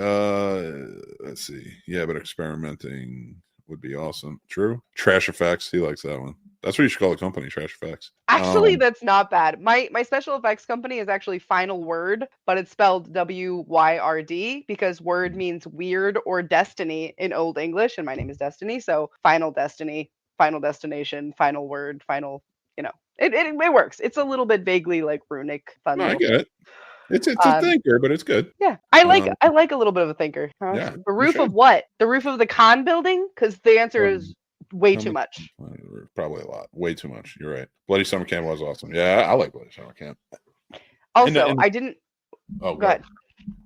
Let's see. Yeah, but experimenting would be awesome. True. Trash effects. He likes that one. That's what you should call the company, Trash Effects. Actually, that's not bad. My special effects company is actually Final Word, but it's spelled WYRD because word means weird or destiny in Old English, and my name is Destiny, so Final Destiny, Final Destination, Final Word, Final, you know, it works. It's a little bit vaguely like runic fun. No, I get it. It's a thinker, but it's good. Yeah, I like a little bit of a thinker. Yeah, the roof of what? The roof of the con building? Because the answer is way too much. Probably a lot. Way too much. You're right. Bloody Summer Camp was awesome. Yeah, I like Bloody Summer Camp. Also, I didn't. Oh, go ahead.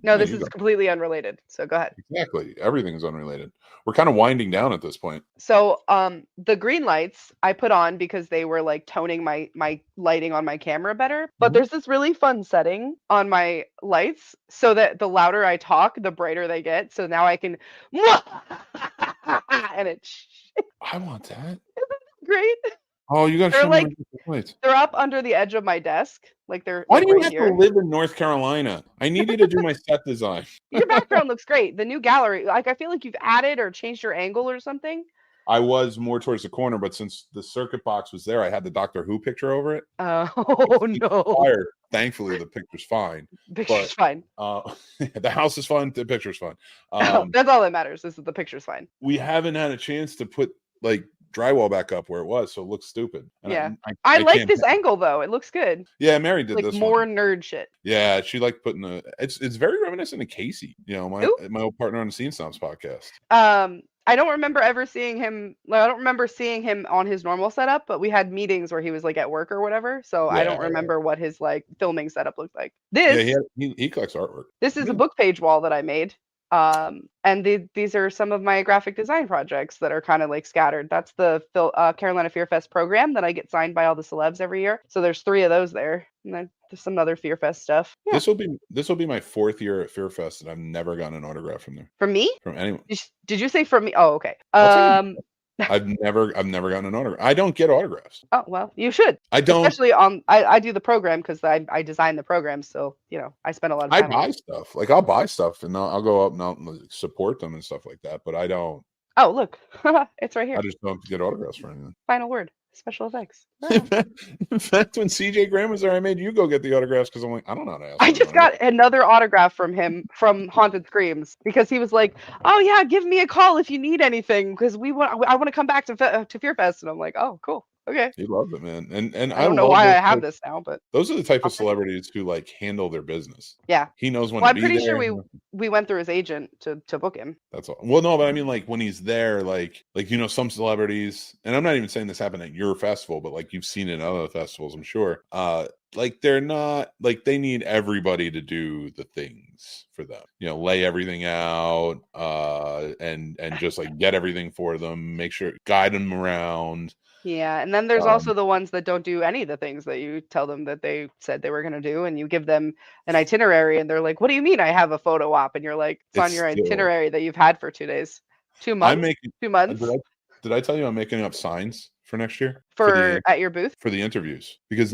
No, this is completely unrelated. So go ahead. Exactly. Everything's unrelated. We're kind of winding down at this point. So the green lights I put on because they were like toning my lighting on my camera better. But there's this really fun setting on my lights so that the louder I talk, the brighter they get. So now I can and it. I want that. Isn't that great? Oh, you got to show me the lights. They're up under the edge of my desk. Like they're. Why do you have to live in North Carolina? I need you to do my set design. Your background looks great. The new gallery, like I feel like you've added or changed your angle or something. I was more towards the corner, but since the circuit box was there, I had the Doctor Who picture over it. Oh no! Fired. Thankfully, the picture's fine. Fine. The house is fine. The picture's fine. That's all that matters. Is that the picture's fine. We haven't had a chance to put like drywall back up where it was, so it looks stupid. And yeah, I like this angle though. It looks good. Yeah, Mary did like this more one. Nerd shit. Yeah, she liked putting it's very reminiscent of Casey. You know, my old partner on the Scene Snobs podcast. I don't remember ever seeing him. I don't remember seeing him on his normal setup, but we had meetings where he was like at work or whatever. So I don't remember what his like filming setup looked like. This he collects artwork. This is a book page wall that I made. And these are some of my graphic design projects that are kind of like scattered. That's the Carolina Fear Fest program that I get signed by all the celebs every year. So there's 3 of those there, and then there's some other Fear Fest stuff. Yeah. This will be my 4th year at Fear Fest, and I've never gotten an autograph from there. From me? From anyone? Did you say from me? Oh, okay. I've never gotten an autograph. I don't get autographs. Oh well, you should. I don't. Especially I do the program because I design the program, so you know I spend a lot of time. I buy stuff. Like I'll buy stuff and I'll go up and I'll support them and stuff like that. But I don't. Oh look, it's right here. I just don't get autographs for anything. Final word. Special effects. In fact, when CJ Graham was there, I made you go get the autographs because I'm like, I don't know how to ask. I just got another autograph from him from Haunted Screams because he was like, "Oh yeah, give me a call if you need anything because I want to come back to Fear Fest," and I'm like, "Oh cool." Okay. He loves it, man. And I I don't know love why I those have this now, but those are the type I'll of take it. celebrities who like handle their business. Yeah. He knows when Well, to I'm be pretty sure there. we went through his agent to book him. That's all. Well, no, but I mean, like when he's there, like some celebrities, and I'm not even saying this happened at your festival, but like you've seen it at other festivals, I'm sure. Like they're not like they need everybody to do the things for them. Lay everything out, and just like get everything for them, make sure guide them around. Yeah, and then there's also the ones that don't do any of the things that you tell them that they said they were going to do, and you give them an itinerary, and they're like, "What do you mean I have a photo op?" And you're like, "It's on It's your still. itinerary that you've had for 2 days, 2 I'm months, making. 2 months Did I tell you I'm making up signs for next year for at your booth." for the interviews because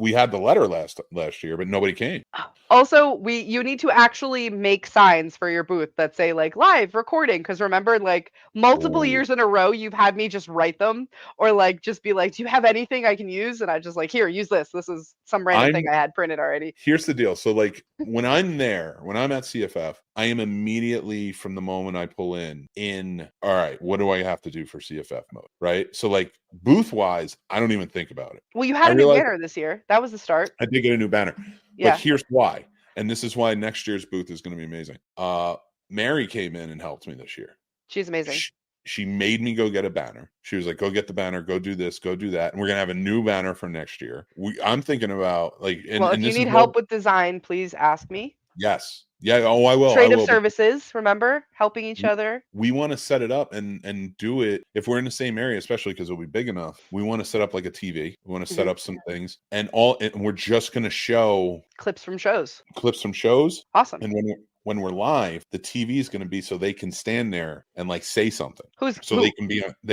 we had the letter last year, but nobody came. Also, you need to actually make signs for your booth that say like live recording, because remember, like multiple Ooh. years in a row you've had me just write them, or like just be like, do you have anything I can use? And I just like, here, use this is some random thing I had printed already. Here's the deal. So like when I'm at CFF, I am immediately from the moment I pull in all right, what do I have to do for CFF mode, right? So like booth wise, I don't even think about it. Well, you had a new banner this year. That was the start. I did get a new banner. Yeah. But here's why. And this is why next year's booth is going to be amazing. Mary came in and helped me this year. She's amazing. She made me go get a banner. She was like, go get the banner, go do this, go do that. And we're going to have a new banner for next year. I'm thinking about like, well, if you need help with design, please ask me. Yes. Yeah. Oh, I will. Trade of services, remember? Helping each other. We want to set it up and do it if we're in the same area, especially because it'll be big enough. We want to set up like a TV. We want to set up some things and we're just going to show clips from shows. Awesome. And when we're live, the TV is going to be so they can stand there and like say something. They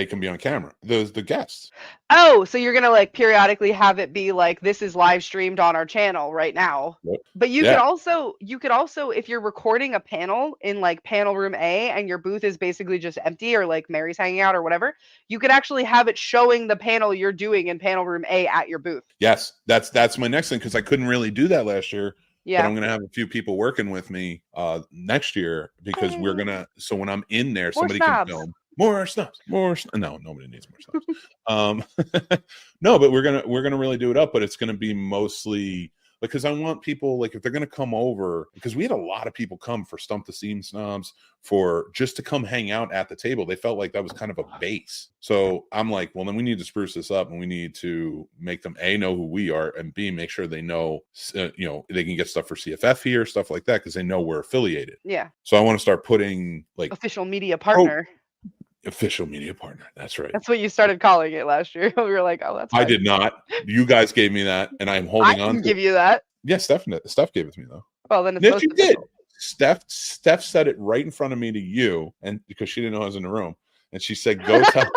can be on camera. The guests. Oh, so you're going to like periodically have it be like, this is live streamed on our channel right now. Yep. But you could also, if you're recording a panel in like panel room A and your booth is basically just empty, or like Mary's hanging out or whatever, you could actually have it showing the panel you're doing in panel room A at your booth. Yes, that's my next thing, because I couldn't really do that last year. Yeah. But I'm going to have a few people working with me next year, because we're going to, so when I'm in there, somebody can film. More snobs. No, nobody needs more snobs. No, but we're gonna really do it up, but it's gonna be mostly because I want people, like, if they're gonna come over, because we had a lot of people come for Stump the Scene Snobs, for just to come hang out at the table. They felt like that was kind of a base. So I'm like, well, then we need to spruce this up, and we need to make them A, know who we are, and B, make sure they know, they can get stuff for CFF here, stuff like that, because they know we're affiliated. Yeah. So I want to start putting like official media partner. Official media partner. That's right. That's what you started calling it last year. We were like, oh, that's fine. I did not. You guys gave me that, and I'm holding on to it. I didn't give you that. Yeah, Steph gave it to me, though. Well, then it's yes, you did. Steph said it right in front of me to you, and because she didn't know I was in the room, and she said, "Go tell."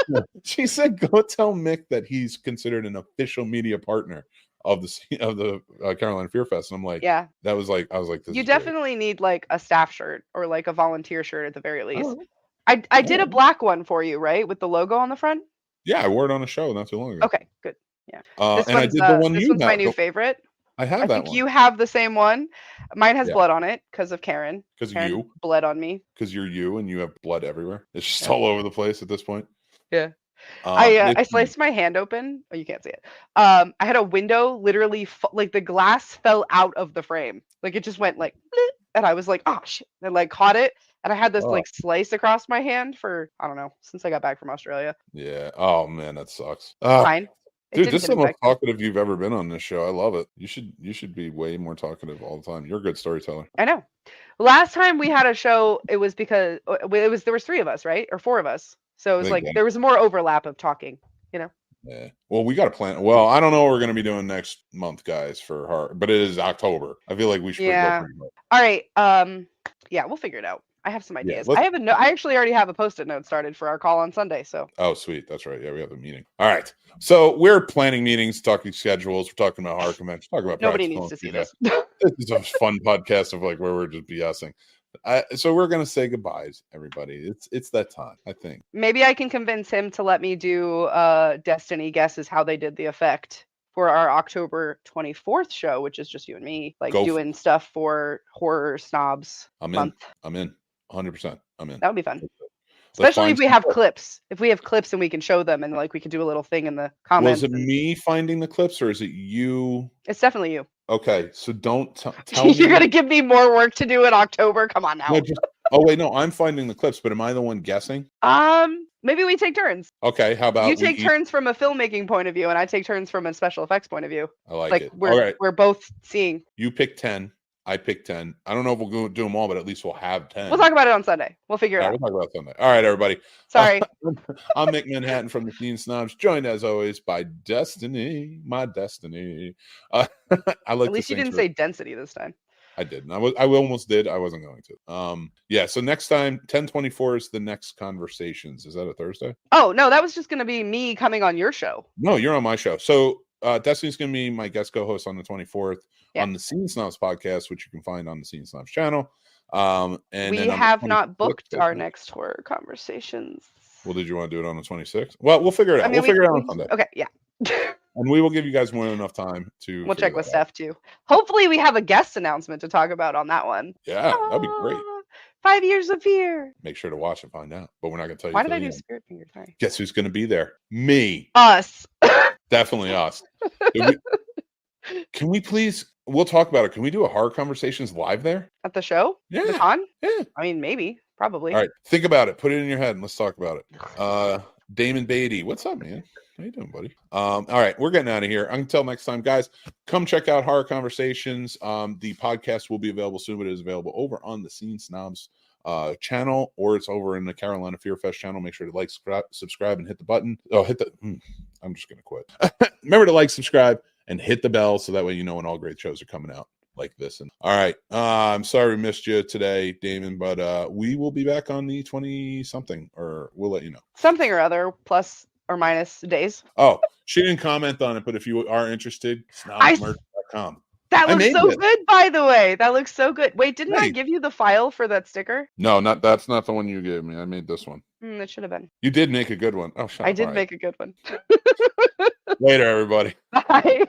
She said, "Go tell Mick that he's considered an official media partner of the Carolina Fear Fest." And I'm like, yeah, I was like, this you definitely need like a staff shirt or like a volunteer shirt at the very least. I did a black one for you, right, with the logo on the front. Yeah, I wore it on a show not too long ago. Okay, good. Yeah, and I did the one this one's my new favorite. I have that one. I think you have the same one. Mine has blood on it because of Karen. Because you bled on me. Because you're you and you have blood everywhere. It's just all over the place at this point. Yeah. I sliced my hand open. Oh, you can't see it. I had a window literally like the glass fell out of the frame. Like it just went like, and I was like, oh shit, and like caught it. And I had this like slice across my hand for, I don't know, since I got back from Australia. Yeah. Oh man, that sucks. Fine. Dude, this is the most talkative you've ever been on this show. I love it. You should be way more talkative all the time. You're a good storyteller. I know. Last time we had a show, it was because there was 3 of us, right? Or 4 of us. So it was like there was more overlap of talking, Yeah. Well, we got to plan. Well, I don't know what we're going to be doing next month, guys, for her, but it is October. I feel like we should go pretty much. All right. Yeah, we'll figure it out. I have some ideas. I actually already have a post-it note started for our call on Sunday. So. Oh, sweet. That's right. Yeah, we have a meeting. All right. So we're planning meetings, talking schedules. We're talking about horror convention. Talking about nobody needs to see this. This is a fun podcast of like where we're just BSing. So we're gonna say goodbyes, everybody. It's that time, I think. Maybe I can convince him to let me do Destiny guesses how they did the effect for our October 24th show, which is just you and me, like doing stuff for Horror Snobs month. I'm in. 100%. I'm in. That would be fun. Especially if find we some have clips. clips. If we have clips and we can show them and like we could do a little thing in the comments. Was it me finding the clips or is it you? It's definitely you. Okay, so don't tell You're me. gonna give me more work to do in October. Come on now. No, oh wait, no, I'm finding the clips, but am I the one guessing? Maybe we take turns. Okay, how about You take turns from a filmmaking point of view, and I take turns from a special effects point of view. I like it. We're All right, we're both seeing. you pick 10. I pick 10. I don't know if we'll go do them all, but at least we'll have 10. We'll talk about it on Sunday. We'll figure it All out. right, we'll talk about Sunday. All right, everybody. Sorry. I'm Mick Manhattan from the Scene Snobs, joined as always by Destiny, my Destiny. I like. At least you didn't say density this time. I didn't. I almost did. I wasn't going to. Yeah. So next time, 10/24 is the next Conversations. Is that a Thursday? Oh no, that was just going to be me coming on your show. No, you're on my show. So Destiny's going to be my guest co-host on the 24th on the Scene Snobs podcast, which you can find on the Scene Snobs channel. And we have not booked our next horror conversations. Well, did you want to do it on the 26th? Well, we'll figure it out. We'll figure it out on Sunday. Okay, yeah. And we will give you guys more than enough time to. We'll check with Steph too. Hopefully, we have a guest announcement to talk about on that one. Yeah, that'd be great. 5 years of fear. Make sure to watch and find out. But we're not going to tell you. Why did I do Spirit Finger? Sorry. Guess who's going to be there? Me. Us. Definitely us. Can we please? We'll talk about it. Can we do a horror conversations live there at the show? Yeah. The con? Yeah. I mean, maybe, probably. All right. Think about it. Put it in your head and let's talk about it. Damon Beatty, what's up, man? How you doing, buddy? All right, we're getting out of here. Until next time, guys, come check out Horror Conversations. The podcast will be available soon, but it is available over on the Scene Snobs channel, or it's over in the Carolina Fear Fest channel. Make sure to like, subscribe, and hit the button. Oh, hit the. I'm just gonna quit. Remember to like, subscribe, and hit the bell so that way you know when all great shows are coming out like this. And all right, I'm sorry we missed you today, Damon, but we will be back on the 20-something, or we'll let you know. Something or other, plus or minus days. Oh, she didn't comment on it, but if you are interested, snobsmerch.com. That looks so good, by the way. That looks so good. Wait, didn't I give you the file for that sticker? No, that's not the one you gave me. I made this one. It should have been. You did make a good one. Oh, shut up. I did make a good one. Later, everybody. Bye.